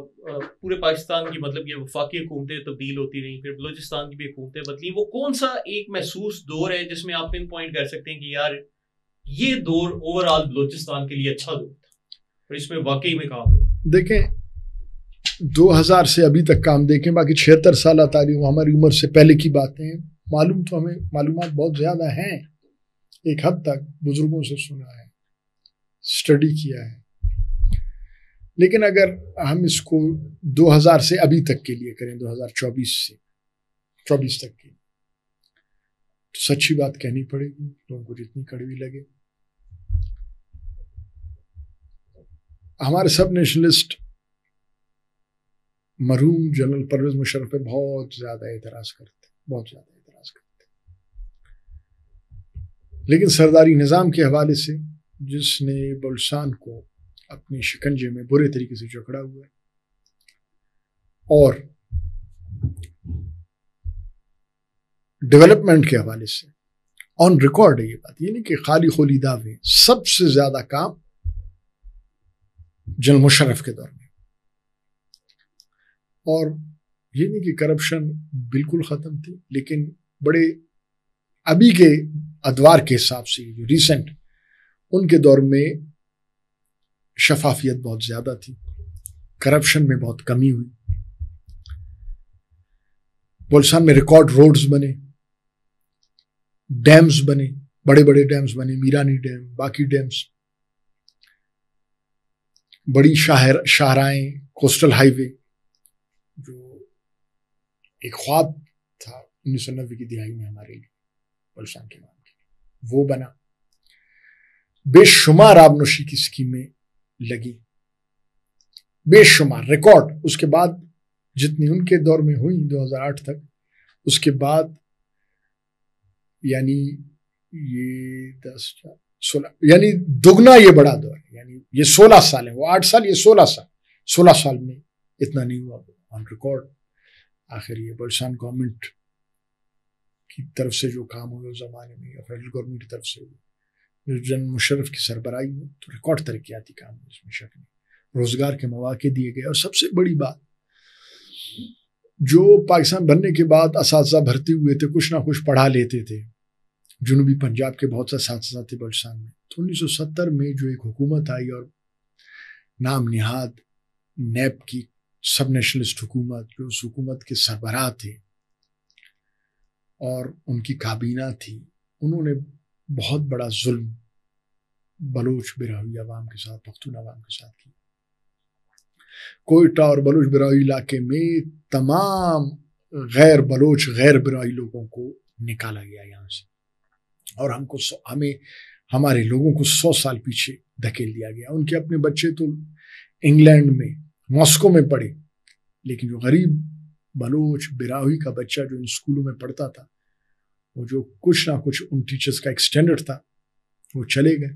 Speaker 1: پورے پاکستان کی مطلب یہ وفاقی حکومتیں تبدیل ہوتی رہیں، پھر بلوچستان کی بھی حکومتیں بدلی. وہ کون سا ایک محسوس دور ہے جس میں آپ پن پوائنٹ کر سکتے ہیں کہ یار یہ دور اوور آل بلوچستان کے لیے اچھا دور تھا اور اس میں واقعی میں کام ہوا؟
Speaker 2: دیکھیں 2000 سے ابھی تک کام دیکھیں، باقی 76 سالہ تاریخ ہماری عمر سے پہلے کی باتیں ہیں. معلوم تو ہمیں معلومات بہت زیادہ ہیں، ایک حد تک بزرگوں سے سنا ہے، اسٹڈی کیا ہے، لیکن اگر ہم اس کو 2000 سے ابھی تک کے لیے کریں، 2024 سے 24 تک کے، تو سچی بات کہنی پڑے گی، لوگوں کو جتنی کڑوی لگے. ہمارے سب نیشنلسٹ مرحوم جنرل پرویز مشرف پہ بہت زیادہ اعتراض کرتے، بہت زیادہ اعتراض کرتے، لیکن سرداری نظام کے حوالے سے، جس نے بلوچستان کو اپنے شکنجے میں برے طریقے سے جکڑا ہوا ہے، اور ڈیولپمنٹ کے حوالے سے آن ریکارڈ ہے یہ بات، یہ نہیں کہ خالی خولی دعوے، سب سے زیادہ کام جنرل مشرف کے دور میں. اور یہ نہیں کہ کرپشن بالکل ختم تھی، لیکن بڑے ابھی کے ادوار کے حساب سے جو ریسنٹ، ان کے دور میں شفافیت بہت زیادہ تھی، کرپشن میں بہت کمی ہوئی. بلوچستان میں ریکارڈ روڈز بنے، ڈیمز بنے، بڑے بڑے ڈیمز بنے، میرانی ڈیم، باقی ڈیمز، بڑی شاہراہیں، کوسٹل ہائی وے، جو ایک خواب تھا 1990 کی دہائی میں ہمارے لیے بلوچستان کے نام کے، وہ بنا. بے شمار آبنوشی کی اسکیمیں لگی، بے شمار ریکارڈ. اس کے بعد جتنی ان کے دور میں ہوئی 2008 تک، اس کے بعد یعنی یہ 16 یعنی دگنا یہ بڑا دور ہے. یعنی یہ 16 سال ہے، وہ 8 سال، یہ 16 سال میں اتنا نہیں ہوا آن ریکارڈ. آخر یہ بلوچستان گورنمنٹ کی طرف سے جو کام ہوئے اس زمانے میں، یا فیڈرل گورنمنٹ کی طرف سے ہوئے، جو جنرل مشرف کی سربراہی میں، تو ریکارڈ ترقیاتی کام ہوئے، اس میں شک نہیں. روزگار کے مواقع دیے گئے، اور سب سے بڑی بات، جو پاکستان بننے کے بعد اساتذہ بھرتی ہوئے تھے، کچھ نہ کچھ پڑھا لیتے تھے، جنوبی پنجاب کے بہت سے اساتذہ تھے بلوچستان میں. تو 1970 میں جو ایک حکومت آئی، اور نام نہاد نیب کی سب نیشنلسٹ حکومت، جو اس حکومت کے سربراہ تھے اور ان کی کابینہ تھی، انہوں نے بہت بڑا ظلم بلوچ براہوی عوام کے ساتھ، پختون عوام کے ساتھ کی. کوئٹہ اور بلوچ براہوی علاقے میں تمام غیر بلوچ، غیر براہوی لوگوں کو نکالا گیا یہاں سے، اور ہمیں ہمارے لوگوں کو 100 سال پیچھے دھکیل دیا گیا. ان کے اپنے بچے تو انگلینڈ میں، ماسکو میں پڑھے، لیکن جو غریب بلوچ براہوی کا بچہ جو ان اسکولوں میں پڑھتا تھا، وہ جو کچھ نہ کچھ ان ٹیچرز کا ایک سٹینڈرڈ تھا، وہ چلے گئے.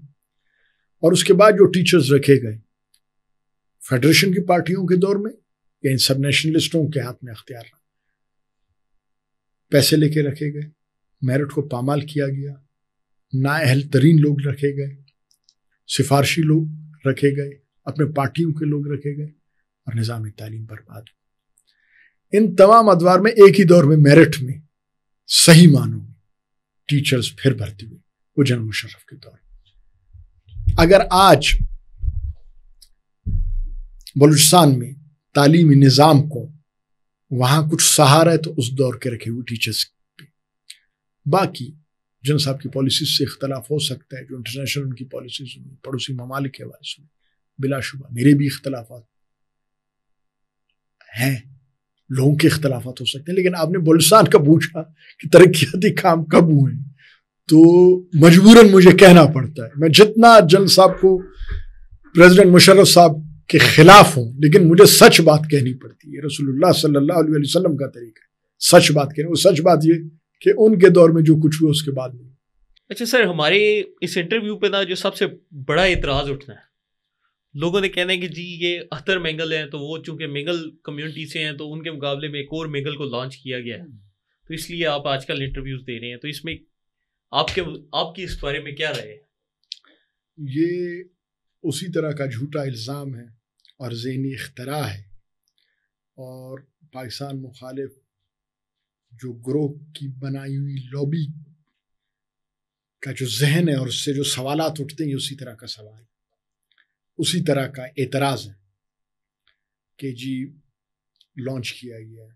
Speaker 2: اور اس کے بعد جو ٹیچرز رکھے گئے فیڈریشن کی پارٹیوں کے دور میں، یا ان سب نیشنلسٹوں کے ہاتھ میں اختیار رہا. پیسے لے کے رکھے گئے, میرٹ کو پامال کیا گیا, نااہل ترین لوگ رکھے گئے, سفارشی لوگ رکھے گئے, اپنے پارٹیوں کے لوگ رکھے گئے, اور نظام تعلیم برباد ہو. ان تمام ادوار میں ایک ہی دور میں میرٹ میں صحیح معنوں میں ٹیچرز پھر بھرتی ہوئی, وہ جنرل مشرف کے دور. اگر آج بلوچستان میں تعلیمی نظام کو وہاں کچھ سہارا ہے تو اس دور کے رکھے ہوئے ٹیچرز پہ. باقی جن صاحب کی پالیسیز سے اختلاف ہو سکتا ہے, جو انٹرنیشنل ان کی پالیسیز ہوئی, پڑوسی ممالک کے حوالے سے, بلا شبہ میرے بھی اختلافات ہیں, لوگوں کے اختلافات ہو سکتے ہیں. لیکن آپ نے بلوچستان کا پوچھا کہ ترقیاتی کام کب ہوئے, تو مجبوراً مجھے کہنا پڑتا ہے. میں جتنا جنرل صاحب کو, پریزیڈنٹ مشرف صاحب کے خلاف ہوں, لیکن مجھے سچ بات کہنی پڑتی ہے. رسول اللہ صلی اللہ علیہ وسلم کا طریقہ ہے سچ بات کہنے. وہ سچ بات یہ کہ ان کے دور میں جو کچھ ہوا اس کے بعد نہیں.
Speaker 1: اچھا سر, ہمارے اس انٹرویو پہ نا جو سب سے بڑا اعتراض اٹھنا ہے, لوگوں نے کہنا ہے کہ جی یہ اختر مینگل ہیں, تو وہ چونکہ مینگل کمیونٹی سے ہیں تو ان کے مقابلے میں ایک اور مینگل کو لانچ کیا گیا ہے, تو اس لیے آپ آج کل انٹرویوز دے رہے ہیں. تو اس میں آپ کی اس بارے میں کیا رائے ہے؟
Speaker 2: یہ اسی طرح کا جھوٹا الزام ہے اور ذہنی اختراع ہے, اور پاکستان مخالف جو گروہ کی بنائی ہوئی لابی کا جو ذہن ہے اور اس سے جو سوالات اٹھتے ہیں, اسی طرح کا سوال, اسی طرح کا اعتراض ہے کہ جی لانچ کیا گیا ہے.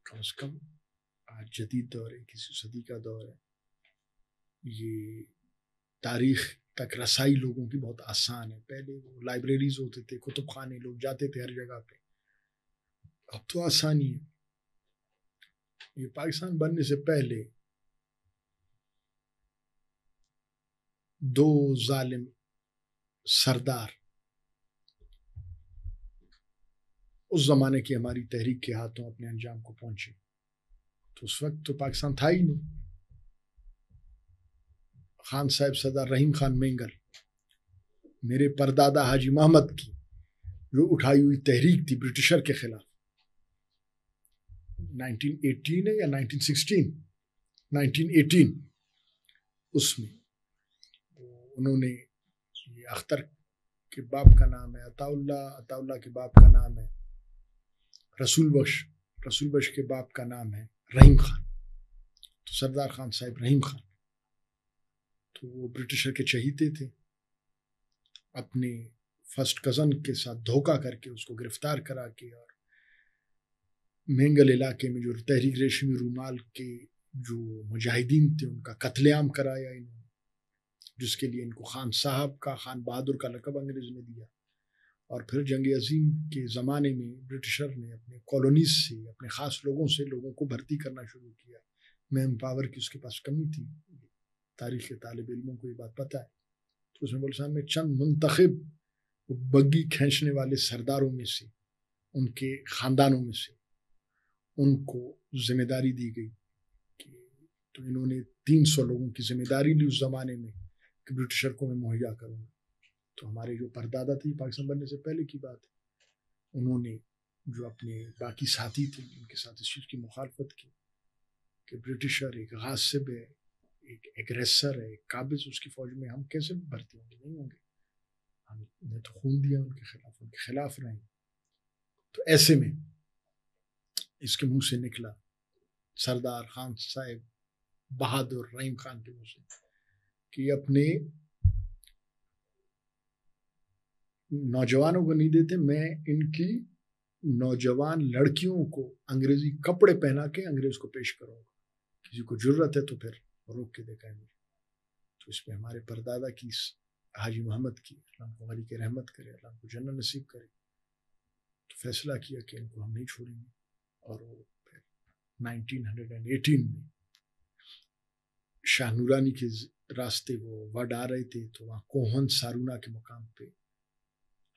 Speaker 2: کم از کم آج جدید دور ہے, 21 صدی کا دور ہے, یہ تاریخ تک رسائی لوگوں کی بہت آسان ہے. پہلے وہ لائبریریز ہوتے تھے, کتب خانے, لوگ جاتے تھے ہر جگہ پہ. اب تو آسانی ہے. یہ پاکستان بننے سے پہلے دو ظالم سردار اس زمانے کی ہماری تحریک کے ہاتھوں اپنے انجام کو پہنچے, تو اس وقت تو پاکستان تھا ہی نہیں. خان صاحب سردار رحیم خان مینگل, میرے پردادا حاجی محمد کی جو اٹھائی ہوئی تحریک تھی برٹشر کے خلاف, 1918 ہے یا 1916, 1918, اس میں انہوں نے, یہ اختر کے باپ کا نام ہے عطا اللہ کے باپ کا نام ہے رسول بخش کے باپ کا نام ہے رحیم خان. تو سردار خان صاحب رحیم خان تو وہ برٹشر کے چہیتے تھے. اپنے فرسٹ کزن کے ساتھ دھوکہ کر کے اس کو گرفتار کرا کے, اور مینگل علاقے میں جو تحریک ریشمی رومال کے جو مجاہدین تھے ان کا قتل عام کرایا انہوں نے, جس کے لیے ان کو خان صاحب کا, خان بہادر کا لقب انگریز نے دیا. اور پھر جنگ عظیم کے زمانے میں برٹشر نے اپنے کالونیز سے, اپنے خاص لوگوں سے لوگوں کو بھرتی کرنا شروع کیا. مین پاور کی اس کے پاس کمی تھی, تاریخ کے طالب علموں کو یہ بات پتہ ہے. تو اس میں بلوچستان میں چند منتخب بگی کھینچنے والے سرداروں میں سے, ان کے خاندانوں میں سے, ان کو ذمہ داری دی گئی کہ تو انہوں نے 300 لوگوں کی ذمہ داری لی اس زمانے میں کہ برٹشر کو میں مہیا کروں گا. تو ہمارے جو پردادا تھے, پاکستان بننے سے پہلے کی بات ہے, انہوں نے جو اپنے باقی ساتھی تھے ان کے ساتھ اس چیز کی مخالفت کی کہ برٹشر ایک غاصب ہے, ایک ایگریسر ہے, ایک قابض, اس کی فوج میں ہم کیسے بھرتی ہوں گے, نہیں ہوں گے. ہم نے تو خون دیا ان کے خلاف رہے. تو ایسے میں اس کے منہ سے نکلا, سردار خان صاحب بہادر رحیم خان کے منہ سے, کہ اپنے نوجوانوں کو نہیں دیتے, میں ان کی نوجوان لڑکیوں کو انگریزی کپڑے پہنا کے انگریز کو پیش کروں گا, کسی کو جرت ہے تو پھر روک کے دکھائیں گے. تو اس پہ ہمارے پردادا کی, حاجی محمد کی, اللہ کو غنی کی رحمت کرے, اللہ کو جنت نصیب کرے, تو فیصلہ کیا کہ ان کو ہم نہیں چھوڑیں گے. اور وہ پھر 1918 میں شاہ نورانی کے راستے وہ وڈ آ رہے تھے, تو وہاں کوہن سارونا کے مقام پہ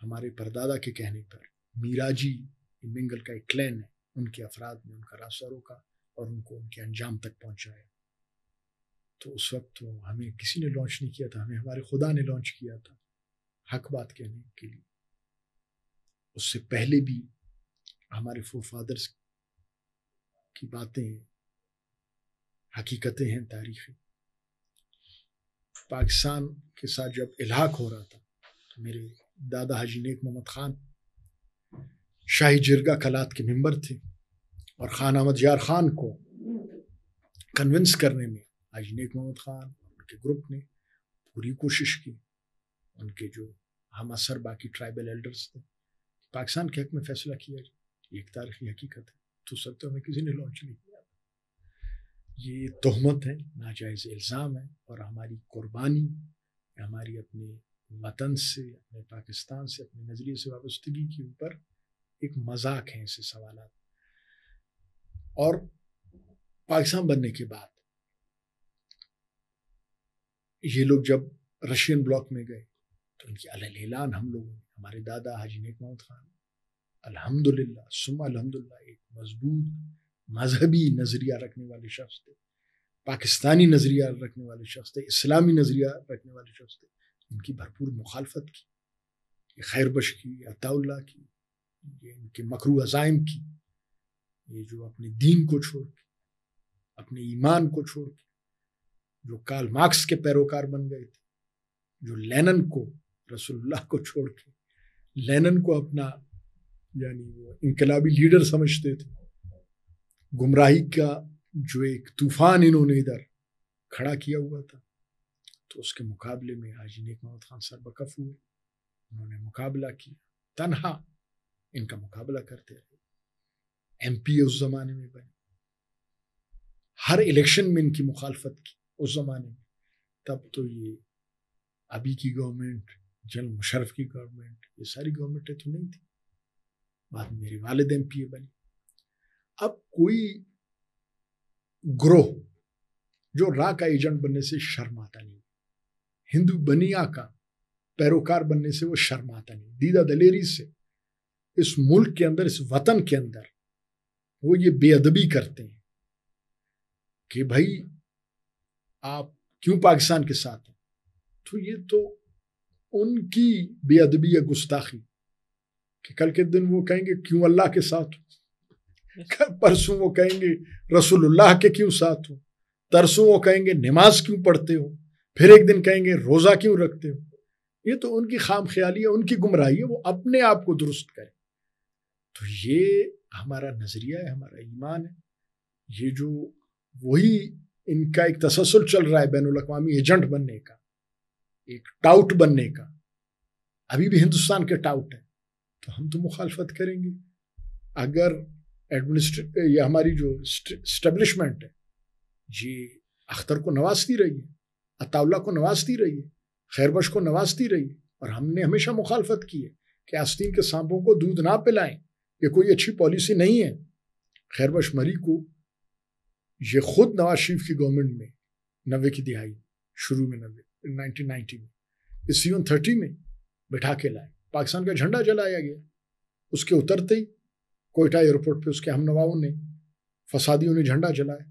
Speaker 2: ہمارے پردادا کے کہنے پر میراجی منگل کا ایک کلین ہے, ان کے افراد نے ان کا راستہ روکا اور ان کو ان کے انجام تک پہنچایا. تو اس وقت تو ہمیں کسی نے لانچ نہیں کیا تھا, ہمیں ہمارے خدا نے لانچ کیا تھا حق بات کہنے کے لیے. اس سے پہلے بھی ہمارے فور فادرز کی باتیں حقیقتیں ہیں تاریخی. پاکستان کے ساتھ جب الحاق ہو رہا تھا تو میرے دادا حاجی نیک محمد خان شاہی جرگہ کلات کے ممبر تھے، اور خان احمد یار خان کو کنونس کرنے میں حاجی نیک محمد خان ان کے گروپ نے پوری کوشش کی. ان کے جو ہم اثر باقی ٹرائبل ایلڈرز تھے، پاکستان کے حق میں فیصلہ کیا جائے. یہ ایک تاریخی حقیقت ہے، تو سکتے ہمیں کسی نے لانچ نہیں کیا. یہ تہمت ہے، ناجائز الزام ہے، اور ہماری قربانی، ہماری اپنے وطن سے، اپنے پاکستان سے، اپنے نظریے سے وابستگی کے اوپر ایک مذاق ہے ایسے سوالات. اور پاکستان بننے کے بعد یہ لوگ جب رشین بلاک میں گئے تو ان کی علیہ اعلان ہم لوگوں نے، ہمارے دادا حاجی نیک محمد خان الحمدللہ ثم الحمدللہ ایک مضبوط مذہبی نظریہ رکھنے والے شخص تھے، پاکستانی نظریہ رکھنے والے شخص تھے، اسلامی نظریہ رکھنے والے شخص تھے. ان کی بھرپور مخالفت کی، یہ خیر بخش کی، عطا اللہ کی، یہ ان کے مکروہ عزائم کی، یہ جو اپنے دین کو چھوڑ کے، اپنے ایمان کو چھوڑ کے، جو کارل مارکس کے پیروکار بن گئے تھے، جو لینن کو، رسول اللہ کو چھوڑ کے لینن کو اپنا یعنی وہ انقلابی لیڈر سمجھتے تھے. گمراہی کا جو ایک طوفان انہوں نے ادھر کھڑا کیا ہوا تھا، تو اس کے مقابلے میں حاجی نیک محمد خان سربکف ہوئے. انہوں نے مقابلہ کیا، تنہا ان کا مقابلہ کرتے رہے. ایم پی اس زمانے میں بنے، ہر الیکشن میں ان کی مخالفت کی اس زمانے میں. تب تو یہ ابھی کی گورنمنٹ، جنرل مشرف کی گورنمنٹ، یہ ساری گورنمنٹیں تو نہیں تھی. بعد میں میرے والد ایم پی بنے. اب کوئی گروہ جو را کا ایجنٹ بننے سے شرماتا نہیں، ہندو بنیا کا پیروکار بننے سے وہ شرماتا نہیں، دیدہ دلیری سے اس ملک کے اندر، اس وطن کے اندر وہ یہ بے ادبی کرتے ہیں کہ بھائی آپ کیوں پاکستان کے ساتھ ہیں. تو یہ تو ان کی بے ادبی یا گستاخی کہ کل کے دن وہ کہیں گے کیوں اللہ کے ساتھ ہو، پرسوں وہ کہیں گے رسول اللہ کے کیوں ساتھ ہو، ترسوں وہ کہیں گے نماز کیوں پڑھتے ہو، پھر ایک دن کہیں گے روزہ کیوں رکھتے ہو. یہ تو ان کی خام خیالی ہے، ان کی گمراہی ہے، وہ اپنے آپ کو درست کریں. تو یہ ہمارا نظریہ ہے، ہمارا ایمان ہے. یہ جو وہی ان کا ایک تسلسل چل رہا ہے بین الاقوامی ایجنٹ بننے کا، ایک ٹاؤٹ بننے کا، ابھی بھی ہندوستان کے ٹاؤٹ ہیں، تو ہم تو مخالفت کریں گے. اگر یہ ہماری جو اسٹیبلشمنٹ ہے یہ اختر کو نوازتی رہی ہے، عطا اللہ کو نوازتی رہی ہے، خیر بخش کو نوازتی رہی ہے، اور ہم نے ہمیشہ مخالفت کی ہے کہ آستین کے سانپوں کو دودھ نہ پلائیں، یہ کوئی اچھی پالیسی نہیں ہے. خیر بخش مری کو یہ خود نواز شریف کی گورنمنٹ میں 90 کی دہائی، شروع میں 1990 میں اس ایون 30 میں بٹھا کے لائے. پاکستان کا جھنڈا جلایا گیا. اس کے اترتے ہی کوئٹہ ایئرپورٹ پہ اس کے ہم نواؤں نے، فسادیوں نے جھنڈا جلایا.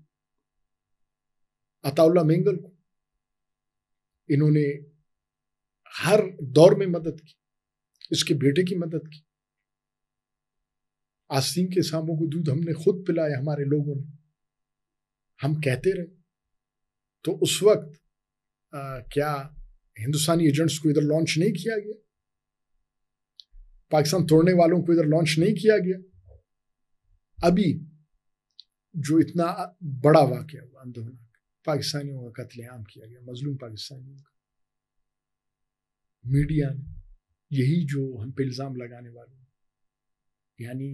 Speaker 2: عطا اللہ مینگل کو انہوں نے ہر دور میں مدد کی، اس کے بیٹے کی مدد کی. آستین کے سانپوں کو دودھ ہم نے خود پلایا، ہمارے لوگوں نے، ہم کہتے رہے. تو اس وقت کیا ہندوستانی ایجنٹس کو ادھر لانچ نہیں کیا گیا؟ پاکستان توڑنے والوں کو ادھر لانچ نہیں کیا گیا؟ ابھی جو اتنا بڑا واقعہ ہوا اندھونا، پاکستانیوں کا قتل عام کیا گیا، مظلوم پاکستانیوں کا، میڈیا نے یہی جو ہم پہ الزام لگانے والے، یعنی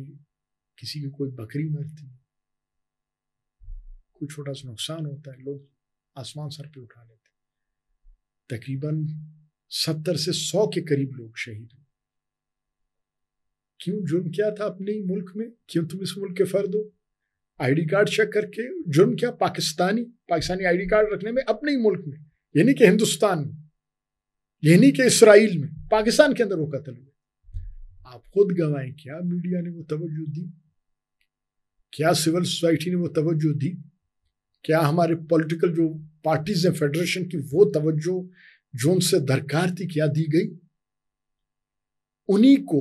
Speaker 2: کسی کی کوئی بکری مرتی، کوئی چھوٹا سا نقصان ہوتا ہے، لوگ آسمان سر پہ اٹھا لیتے. تقریباً 70 سے 100 کے قریب لوگ شہید ہوئے. کیوں؟ جرم کیا تھا اپنے ہی ملک میں؟ کیوں تم اس ملک کے فرد ہو؟ آئی ڈی کارڈ چیک کر کے جرم کیا؟ پاکستانی آئی ڈی کارڈ رکھنے میں اپنے ہی ملک میں، یعنی کہ ہندوستان میں، یعنی کہ اسرائیل میں، پاکستان کے اندر وہ قتل ہوئے. آپ خود گوائیں، کیا میڈیا نے وہ توجہ دی؟ کیا سول سوسائٹی نے وہ توجہ دی؟ کیا ہمارے پولیٹیکل جو پارٹیز ہیں فیڈریشن کی وہ توجہ جو ان سے درکار تھی کیا دی گئی؟ انہی کو،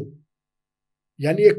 Speaker 2: یعنی ایک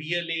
Speaker 1: BLA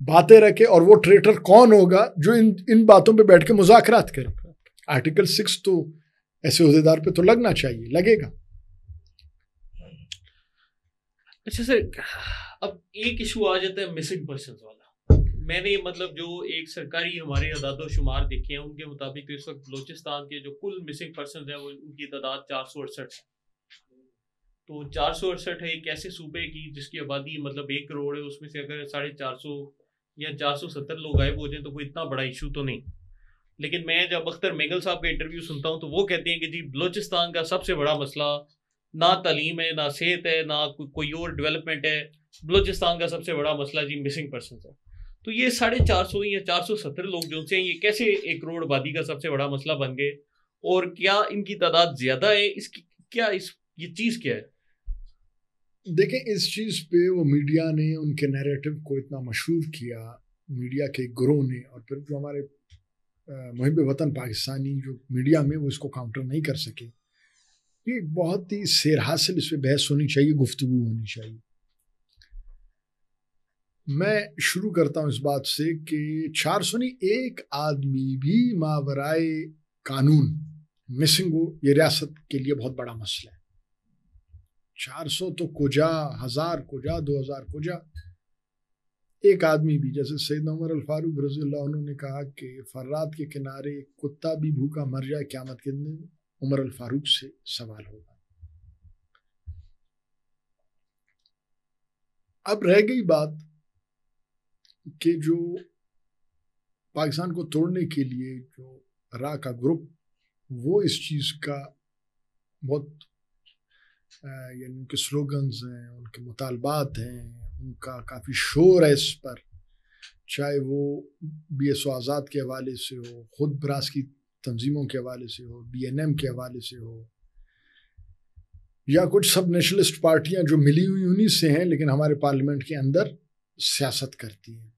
Speaker 2: باتیں رکھے اور وہ ٹریٹر کون ہوگا جو ان باتوں پہ بیٹھ کے مذاکرات کرے. آرٹیکل 6 تو ایسے عہدیدار پہ تو لگنا چاہیے, لگے گا.
Speaker 1: اچھا سر, اب ایک ایشو آ جاتا ہے مسنگ پرسنز والا. میں نے مطلب جو ایک سرکاری ہمارے اعداد و شمار دیکھے ہیں ان کے مطابق اس وقت بلوچستان کے جو کل مسنگ پرسنز ہیں وہ ان کی تعداد 468 ہے. تو 468 ہے ایک ایسے صوبے کی جس کی آبادی مطلب 1 کروڑ ہے, اس میں سے اگر 450 یا 470 لوگ غائب ہو جائیں تو کوئی اتنا بڑا ایشو تو نہیں. لیکن میں جب اختر مینگل صاحب کا انٹرویو سنتا ہوں تو وہ کہتے ہیں کہ جی بلوچستان کا سب سے بڑا مسئلہ نہ تعلیم ہے, نہ صحت ہے, نہ کوئی اور ڈیولپمنٹ ہے. بلوچستان کا سب سے بڑا مسئلہ جی مسنگ پرسنز ہے. تو یہ 450 یا 470 لوگ جو سے ہیں یہ کیسے 1 کروڑ آبادی کا سب سے بڑا مسئلہ بن گئے, اور کیا ان کی تعداد زیادہ ہے؟ اس کی کیا یہ چیز کیا ہے؟
Speaker 2: دیکھیں اس چیز پہ وہ میڈیا نے ان کے نیریٹو کو اتنا مشہور کیا, میڈیا کے گروہ نے, اور پھر جو ہمارے محب وطن پاکستانی جو میڈیا میں وہ اس کو کاؤنٹر نہیں کر سکے. یہ بہت ہی سیر حاصل اس پہ بحث ہونی چاہیے, گفتگو ہونی چاہیے. میں شروع کرتا ہوں اس بات سے کہ 401 آدمی بھی ماورائے قانون مسنگ ہو, یہ ریاست کے لیے بہت بڑا مسئلہ ہے. 400 تو کجا, 1000 کجا, 2000 کجا, ایک آدمی بھی, جیسے سیدنا عمر الفاروق رضی اللہ عنہ نے کہا کہ فرات کے کنارے کتا بھی بھوکا مر جائے قیامت کے دن عمر الفاروق سے سوال ہوگا. اب رہ گئی بات کہ جو پاکستان کو توڑنے کے لیے جو راہ کا گروپ وہ اس چیز کا بہت یعنی ان کے سلوگنز ہیں, ان کے مطالبات ہیں, ان کا کافی شور ہے اس پر, چاہے وہ بی ایس او آزاد کے حوالے سے ہو, خود براس کی تنظیموں کے حوالے سے ہو, بی این ایم کے حوالے سے ہو, یا کچھ سب نیشنلسٹ پارٹیاں جو ملی ہوئی انہی سے ہیں لیکن ہمارے پارلیمنٹ کے اندر سیاست کرتی ہیں.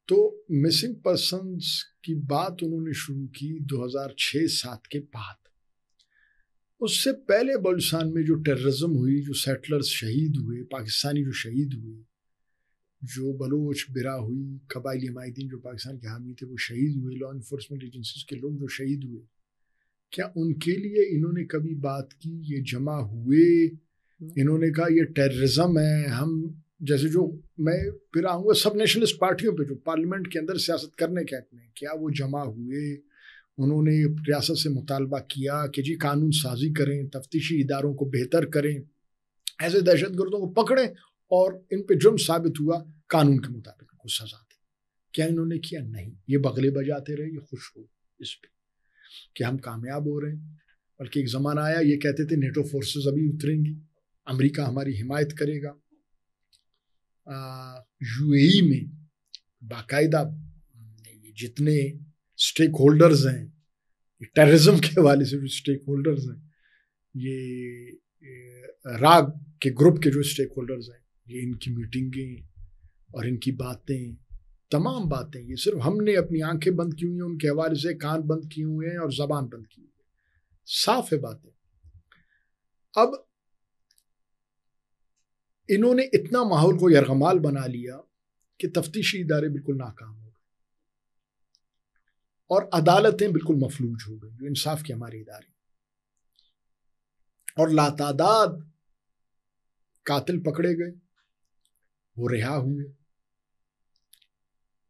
Speaker 2: تو مسنگ پرسنز کی بات انہوں نے شروع کی 2006-07 کے بعد. اس سے پہلے بلوچستان میں جو ٹیررزم ہوئی, جو سیٹلرز شہید ہوئے, پاکستانی جو شہید ہوئے, جو بلوچ برا ہوئی, قبائلی حمایتین جو پاکستان کے حامی تھے وہ شہید ہوئے, لا انفورسمنٹ ایجنسیز کے لوگ جو شہید ہوئے, کیا ان کے لیے انہوں نے کبھی بات کی؟ یہ جمع ہوئے, انہوں نے کہا یہ ٹیررزم ہے, ہم جیسے جو میں پھر آؤں گا سب نیشنلسٹ پارٹیوں پہ جو پارلیمنٹ کے اندر سیاست کرنے کے حق میں, کیا وہ جمع ہوئے؟ انہوں نے ریاست سے مطالبہ کیا کہ جی قانون سازی کریں, تفتیشی اداروں کو بہتر کریں, ایسے دہشت گردوں کو پکڑیں اور ان پہ جرم ثابت ہوا قانون کے مطابق کو سزا دیں. کیا انہوں نے کیا؟ نہیں. یہ بغلے بجاتے رہے, یہ خوش ہو اس پہ کہ ہم کامیاب ہو رہے ہیں. بلکہ ایک زمانہ آیا یہ کہتے تھے نیٹو فورسز ابھی اتریں گی, امریکہ ہماری حمایت کرے گا. یو اے ای میں باقاعدہ جتنے اسٹیک ہولڈرز ہیں, ٹیررزم کے حوالے سے جو اسٹیک ہولڈرز ہیں, یہ راگ کے گروپ کے جو اسٹیک ہولڈرز ہیں, یہ ان کی میٹنگیں اور ان کی باتیں, تمام باتیں, یہ صرف ہم نے اپنی آنکھیں بند کی ہوئی ہیں, ان کے حوالے سے کان بند کیے ہوئے ہیں اور زبان بند کی ہوئی ہے. صاف ہے باتیں. اب انہوں نے اتنا ماحول کو یرغمال بنا لیا کہ تفتیشی ادارے بالکل ناکام ہو گئے اور عدالتیں بالکل مفلوج ہو گئی, جو انصاف کے ہمارے ادارے, اور لاتعداد قاتل پکڑے گئے, وہ رہا ہوئے,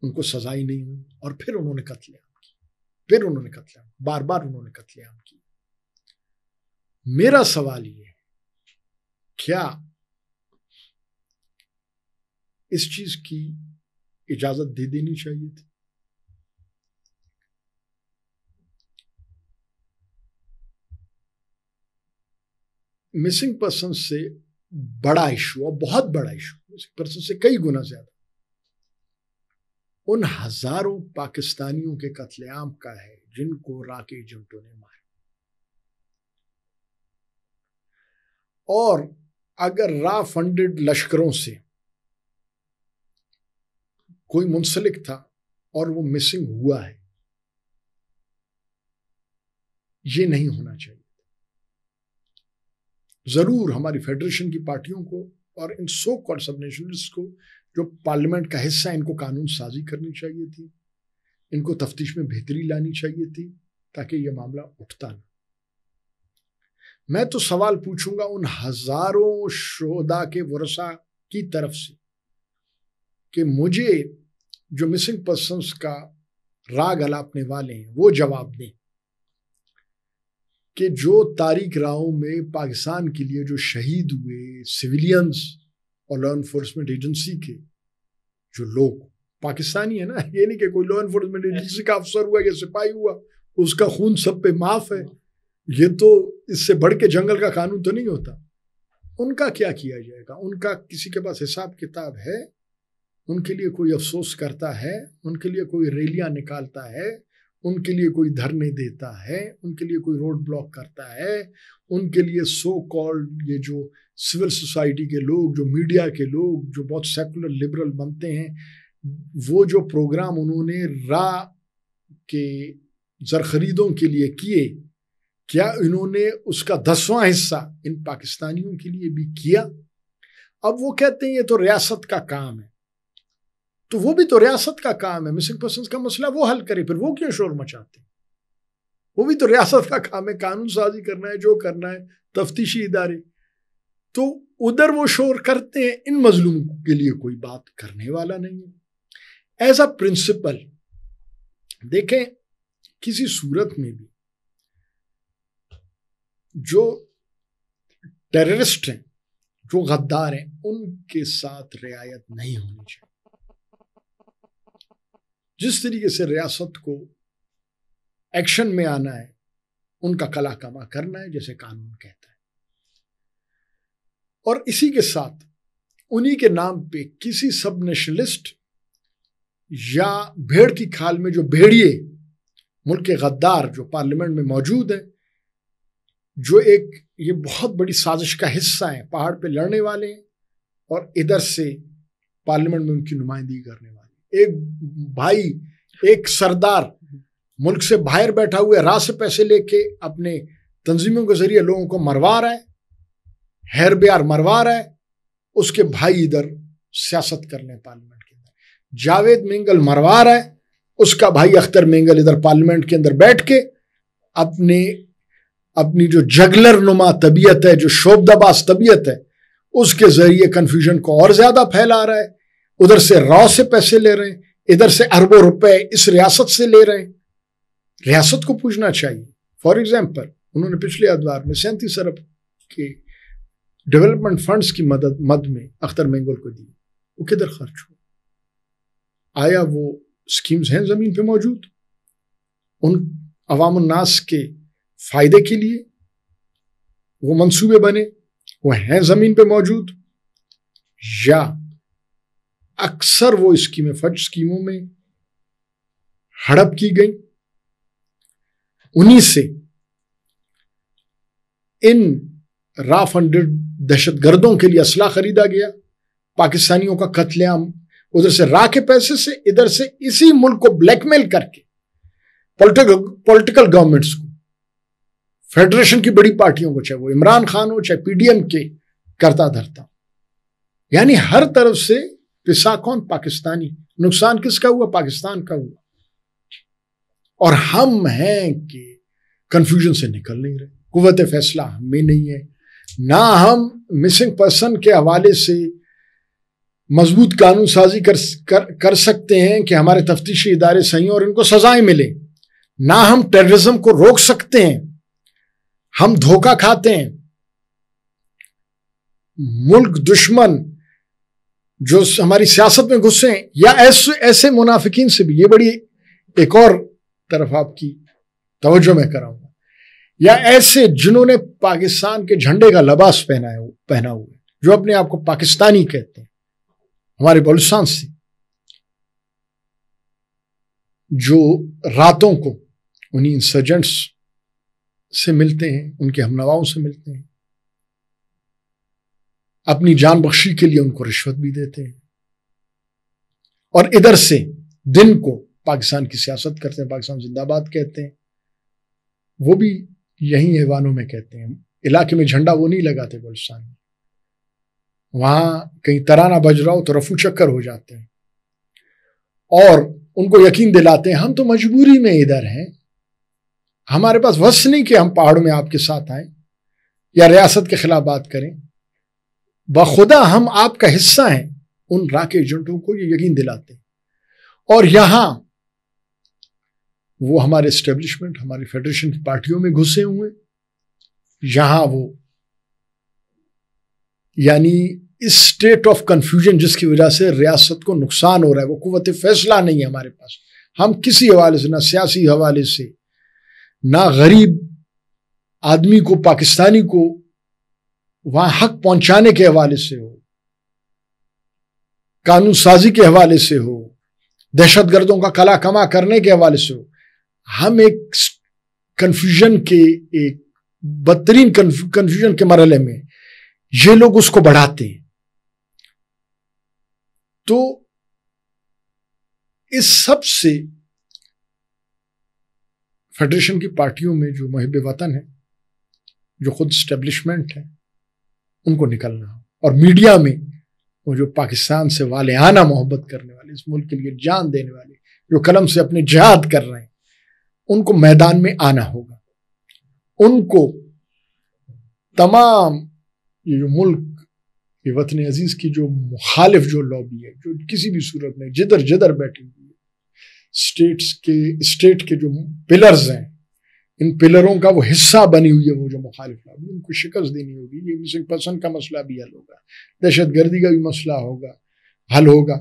Speaker 2: ان کو سزائی نہیں ہوئی, اور پھر انہوں نے قتل عام کی, بار بار انہوں نے قتل عام کی. میرا سوال یہ ہے, کیا اس چیز کی اجازت دے دینی چاہیے تھی؟ مسنگ پرسن سے بڑا ایشو, اور بہت بڑا ایشو, مسنگ پرسن سے کئی گنا زیادہ ان ہزاروں پاکستانیوں کے قتل عام کا ہے جن کو راک ایجنٹوں نے مارا. اور اگر را فنڈڈ لشکروں سے کوئی منسلک تھا اور وہ مسنگ ہوا ہے, یہ نہیں ہونا چاہیے. ضرور ہماری فیڈریشن کی پارٹیوں کو اور ان سو کالڈ سب نیشنلسٹ کو جو پارلیمنٹ کا حصہ، ان کو قانون سازی کرنی چاہیے تھی، ان کو تفتیش میں بہتری لانی چاہیے تھی تاکہ یہ معاملہ اٹھتا نہ۔ میں تو سوال پوچھوں گا ان ہزاروں شہداء کے ورثاء کی طرف سے کہ مجھے جو مسنگ پرسنس کا راگ الاپنے والے ہیں وہ جواب دیں کہ جو تاریخ راہوں میں پاکستان کے لیے جو شہید ہوئے سویلینز اور لا انفورسمنٹ ایجنسی کے جو لوگ پاکستانی ہیں نا، یہ نہیں کہ کوئی لا انفورسمنٹ ایجنسی کا افسر ہوا یا سپاہی ہوا اس کا خون سب پہ معاف ہے، یہ تو اس سے بڑھ کے جنگل کا قانون تو نہیں ہوتا۔ ان کا کیا کیا جائے گا؟ ان کا کسی کے پاس حساب کتاب ہے؟ ان کے لیے کوئی افسوس کرتا ہے؟ ان کے لیے کوئی ریلیاں نکالتا ہے؟ ان کے لیے کوئی دھرنے دیتا ہے؟ ان کے لیے کوئی روڈ بلاک کرتا ہے؟ ان کے لیے سو کالڈ یہ جو سول سوسائٹی کے لوگ، جو میڈیا کے لوگ، جو بہت سیکولر لبرل بنتے ہیں، وہ جو پروگرام انہوں نے راہ کے زرخریدوں کے لیے کیے، کیا انہوں نے اس کا 10واں حصہ ان پاکستانیوں کے لیے بھی کیا؟ اب وہ کہتے ہیں یہ تو ریاست کا کام ہے، تو وہ بھی تو ریاست کا کام ہے، مسنگ پرسنس کا مسئلہ وہ حل کرے، پھر وہ کیوں شور مچاتے ہیں؟ وہ بھی تو ریاست کا کام ہے، قانون سازی کرنا ہے، جو کرنا ہے، تفتیشی ادارے، تو ادھر وہ شور کرتے ہیں، ان مظلوموں کے لیے کوئی بات کرنے والا نہیں ہے۔ ایز اے پرنسپل دیکھیں، کسی صورت میں بھی جو ٹیررسٹ ہیں، جو غدار ہیں، ان کے ساتھ رعایت نہیں ہونی چاہیے۔ جس طریقے سے ریاست کو ایکشن میں آنا ہے، ان کا کلا کما کرنا ہے جیسے قانون کہتا ہے، اور اسی کے ساتھ انہی کے نام پہ کسی سب نیشنلسٹ یا بھیڑ کی کھال میں جو بھیڑیے ملک کے غدار جو پارلیمنٹ میں موجود ہیں، جو ایک یہ بہت بڑی سازش کا حصہ ہیں، پہاڑ پہ لڑنے والے ہیں اور ادھر سے پارلیمنٹ میں ان کی نمائندگی کرنے والے، ایک بھائی، ایک سردار ملک سے باہر بیٹھا ہوئے راہ سے پیسے لے کے اپنے تنظیموں کے ذریعے لوگوں کو مروا رہا ہے، ہیر بیار مروا رہا ہے، اس کے بھائی ادھر سیاست کر لیں پارلیمنٹ کے اندر، جاوید مینگل مروا رہا ہے، اس کا بھائی اختر مینگل ادھر پارلیمنٹ کے اندر بیٹھ کے اپنی جو جگلر نما طبیعت ہے، جو شوبدہ باز طبیعت ہے، اس کے ذریعے کنفیوژن کو اور زیادہ پھیلا رہا ہے، ادھر سے راہ سے پیسے لے رہے ہیں، ادھر سے اربوں روپے اس ریاست سے لے رہے ہیں۔ ریاست کو پوچھنا چاہیے۔ فار ایگزامپل، انہوں نے پچھلے ادوار میں 37 ارب کے ڈیولپمنٹ فنڈز کی مد میں اختر مینگل کو دی، وہ کدھر خرچ ہوا؟ آیا وہ سکیمز ہیں زمین پہ موجود ان عوام الناس کے فائدے کے لیے؟ وہ منصوبے بنے، وہ ہیں زمین پہ موجود؟ یا اکثر وہ اسکیمیں فج اسکیموں میں ہڑپ کی گئی، انہی سے ان را فنڈڈ دہشت گردوں کے لیے اسلحہ خریدا گیا، پاکستانیوں کا قتل عام ادھر سے را کے پیسے سے، ادھر سے اسی ملک کو بلیک میل کر کے پولیٹیکل گورنمنٹس کو، فیڈریشن کی بڑی پارٹیوں کو، چاہے وہ عمران خان ہو چاہے پی ڈی ایم کے کرتا دھرتا، یعنی ہر طرف سے پسا کون؟ پاکستانی۔ نقصان کس کا ہوا؟ پاکستان کا ہوا۔ اور ہم ہیں کہ کنفیوژن سے نکل نہیں رہے، قوت فیصلہ ہم میں نہیں ہے، نہ ہم مسنگ پرسن کے حوالے سے مضبوط قانون سازی کر سکتے ہیں کہ ہمارے تفتیشی ادارے صحیح اور ان کو سزائیں ملیں، نہ ہم ٹیررزم کو روک سکتے ہیں، ہم دھوکہ کھاتے ہیں۔ ملک دشمن جو ہماری سیاست میں گھسے ہیں، یا ایسے منافقین سے بھی، یہ بڑی ایک اور طرف آپ کی توجہ میں کراؤں گا، یا ایسے جنہوں نے پاکستان کے جھنڈے کا لباس پہنا ہوا ہے، جو اپنے آپ کو پاکستانی کہتے ہیں، ہمارے بلوچستان سے جو راتوں کو انہی انسرجنٹس سے ملتے ہیں، ان کے ہم نواؤں سے ملتے ہیں، اپنی جان بخشی کے لیے ان کو رشوت بھی دیتے ہیں، اور ادھر سے دن کو پاکستان کی سیاست کرتے ہیں، پاکستان زندہ باد کہتے ہیں، وہ بھی یہیں ایوانوں میں کہتے ہیں، علاقے میں جھنڈا وہ نہیں لگاتے بلوچستان میں، وہاں کہیں ترانہ بج رہا ہو تو رفو چکر ہو جاتے ہیں اور ان کو یقین دلاتے ہیں ہم تو مجبوری میں ادھر ہیں, ہمارے پاس وس نہیں کہ ہم پہاڑوں میں آپ کے ساتھ آئیں یا ریاست کے خلاف بات کریں, بخدا ہم آپ کا حصہ ہیں. ان راک ایجنٹوں کو یہ یقین دلاتے ہیں. اور یہاں وہ ہمارے اسٹیبلشمنٹ, ہماری فیڈریشن کی پارٹیوں میں گھسے ہوئے, یہاں وہ یعنی اس اسٹیٹ آف کنفیوژن جس کی وجہ سے ریاست کو نقصان ہو رہا ہے, وہ قوت فیصلہ نہیں ہے ہمارے پاس. ہم کسی حوالے سے, نہ سیاسی حوالے سے, نہ غریب آدمی کو, پاکستانی کو وہاں حق پہنچانے کے حوالے سے ہو, قانون سازی کے حوالے سے ہو, دہشت گردوں کا کلا کما کرنے کے حوالے سے ہو, ہم ایک کنفیوژن کے, ایک بدترین کنفیوژن کے مرحلے میں یہ لوگ اس کو بڑھاتے ہیں. تو اس سب سے فیڈریشن کی پارٹیوں میں جو محب وطن ہیں, جو خود اسٹیبلشمنٹ ہیں, ان کو نکلنا ہو, اور میڈیا میں وہ جو پاکستان سے والہانہ محبت کرنے والے, اس ملک کے لیے جان دینے والے, جو قلم سے اپنے جہاد کر رہے ہیں, ان کو میدان میں آنا ہوگا. ان کو تمام یہ جو ملک, یہ وطن عزیز کی جو مخالف جو لابی ہے, جو کسی بھی صورت میں جدھر جدھر بیٹھی ہوئی ہے, اسٹیٹ کے جو پلرز ہیں, ان پلروں کا وہ حصہ بنی ہوئی ہے وہ جو مخالف لابی, ان کو شکست دینی ہوگی. یہ مسلم پسند کا مسئلہ بھی حل ہوگا, دہشت گردی کا بھی مسئلہ ہوگا, حل ہوگا.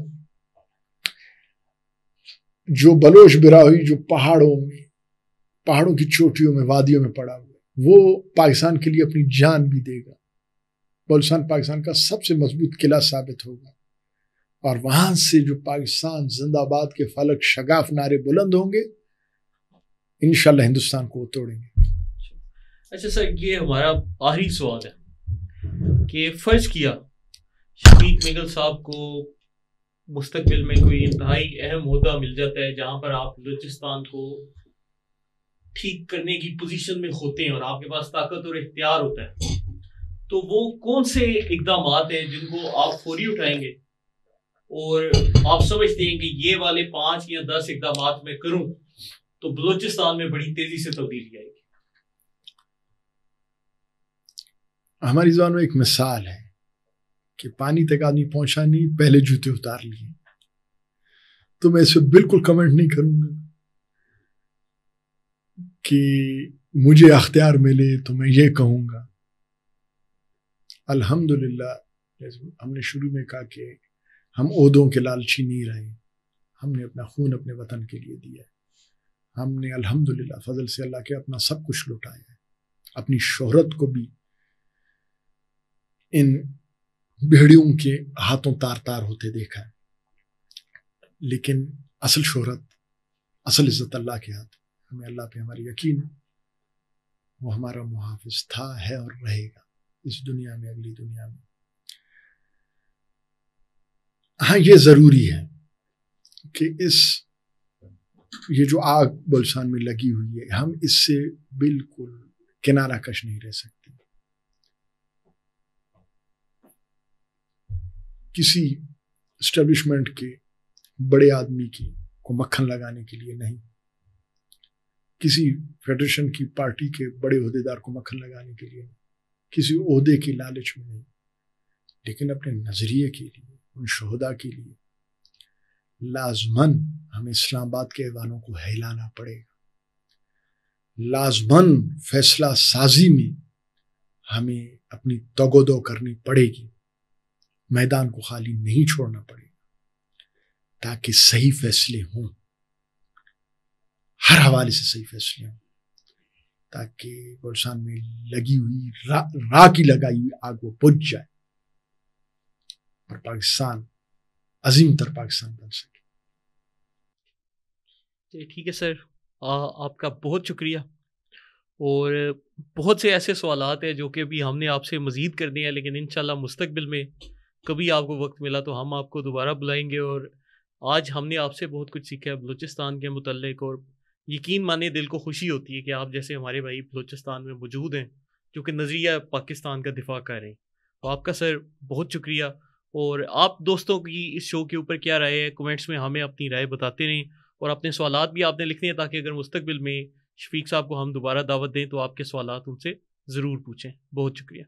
Speaker 2: جو بلوچ براہوئی جو پہاڑوں کی چوٹیوں میں, وادیوں میں پڑا ہوا, وہ پاکستان کے لیے اپنی جان بھی دے گا. بلوچستان پاکستان کا سب سے مضبوط قلعہ ثابت ہوگا, اور وہاں سے جو پاکستان زندہ باد کے فلک شگاف نعرے بلند ہوں گے, انشاءاللہ ہندوستان کو توڑیں گے.
Speaker 1: اچھا سر, یہ ہمارا آخری سوال ہے کہ فرض کیا شفیق مینگل صاحب کو مستقبل میں کوئی انتہائی اہم عہدہ مل جاتا ہے جہاں پر آپ بلوچستان کو ٹھیک کرنے کی پوزیشن میں ہوتے ہیں اور آپ کے پاس طاقت اور اختیار ہوتا ہے, تو وہ کون سے اقدامات ہیں جن کو آپ فوری اٹھائیں گے اور آپ سمجھتے ہیں کہ یہ والے 5 یا 10 اقدامات میں کروں تو بلوچستان میں بڑی تیزی سے تبدیلی آئے گی؟
Speaker 2: ہماری زبان میں ایک مثال ہے کہ پانی تک آدمی پہنچا نہیں, پہلے جوتے اتار لیے. تو میں اس پہ بالکل کمنٹ نہیں کروں گا کہ مجھے اختیار ملے تو میں یہ کہوں گا. الحمدللہ ہم نے شروع میں کہا کہ ہم عہدوں کے لالچی نہیں رہے, ہم نے اپنا خون اپنے وطن کے لیے دیا. ہم نے الحمدللہ فضل سے اللہ کے اپنا سب کچھ لوٹایا ہے, اپنی شہرت کو بھی ان بھیڑیوں کے ہاتھوں تار تار ہوتے دیکھا ہے, لیکن اصل شہرت, اصل عزت اللہ کے ہاتھ. ہمیں اللہ پہ ہماری یقین ہے, وہ ہمارا محافظ تھا, ہے اور رہے گا اس دنیا میں, اگلی دنیا میں. ہاں یہ ضروری ہے کہ یہ جو آگ بلوچستان میں لگی ہوئی ہے, ہم اس سے بالکل کنارہ کش نہیں رہ سکتے. کسی اسٹیبلشمنٹ کے بڑے آدمی کو مکھن لگانے کے لیے نہیں, کسی فیڈریشن کی پارٹی کے بڑے عہدیدار کو مکھن لگانے کے لیے نہیں, کسی عہدے کی لالچ میں نہیں, لیکن اپنے نظریے کے لیے, ان شہداء کے لیے لازماً ہمیں اسلام آباد کے ایوانوں کو ہلانا پڑے گا. لازماً فیصلہ سازی میں ہمیں اپنی تگ و دو کرنی پڑے گی, میدان کو خالی نہیں چھوڑنا پڑے گا, تاکہ صحیح فیصلے ہوں, ہر حوالے سے صحیح فیصلے ہوں, تاکہ بلوچستان میں لگی ہوئی راہ کی لگائی ہوئی آگ وہ بجھ جائے اور پاکستان عظیم تر پاکستان بن سکے.
Speaker 1: ٹھیک ہے سر, آپ کا بہت شکریہ. اور بہت سے ایسے سوالات ہیں جو کہ بھی ہم نے آپ سے مزید کرنے ہیں, لیکن انشاءاللہ مستقبل میں کبھی آپ کو وقت ملا تو ہم آپ کو دوبارہ بلائیں گے. اور آج ہم نے آپ سے بہت کچھ سیکھا ہے بلوچستان کے متعلق, اور یقین مانے دل کو خوشی ہوتی ہے کہ آپ جیسے ہمارے بھائی بلوچستان میں موجود ہیں جو کہ نظریہ پاکستان کا دفاع کر رہے ہیں. تو آپ کا سر بہت شکریہ. اور آپ دوستوں کی اس شو کے اوپر کیا رائے ہے کمنٹس میں ہمیں اپنی رائے بتاتے رہیں, اور اپنے سوالات بھی آپ نے لکھنے ہیں تاکہ اگر مستقبل میں شفیق صاحب کو ہم دوبارہ دعوت دیں تو آپ کے سوالات ان سے ضرور پوچھیں. بہت شکریہ.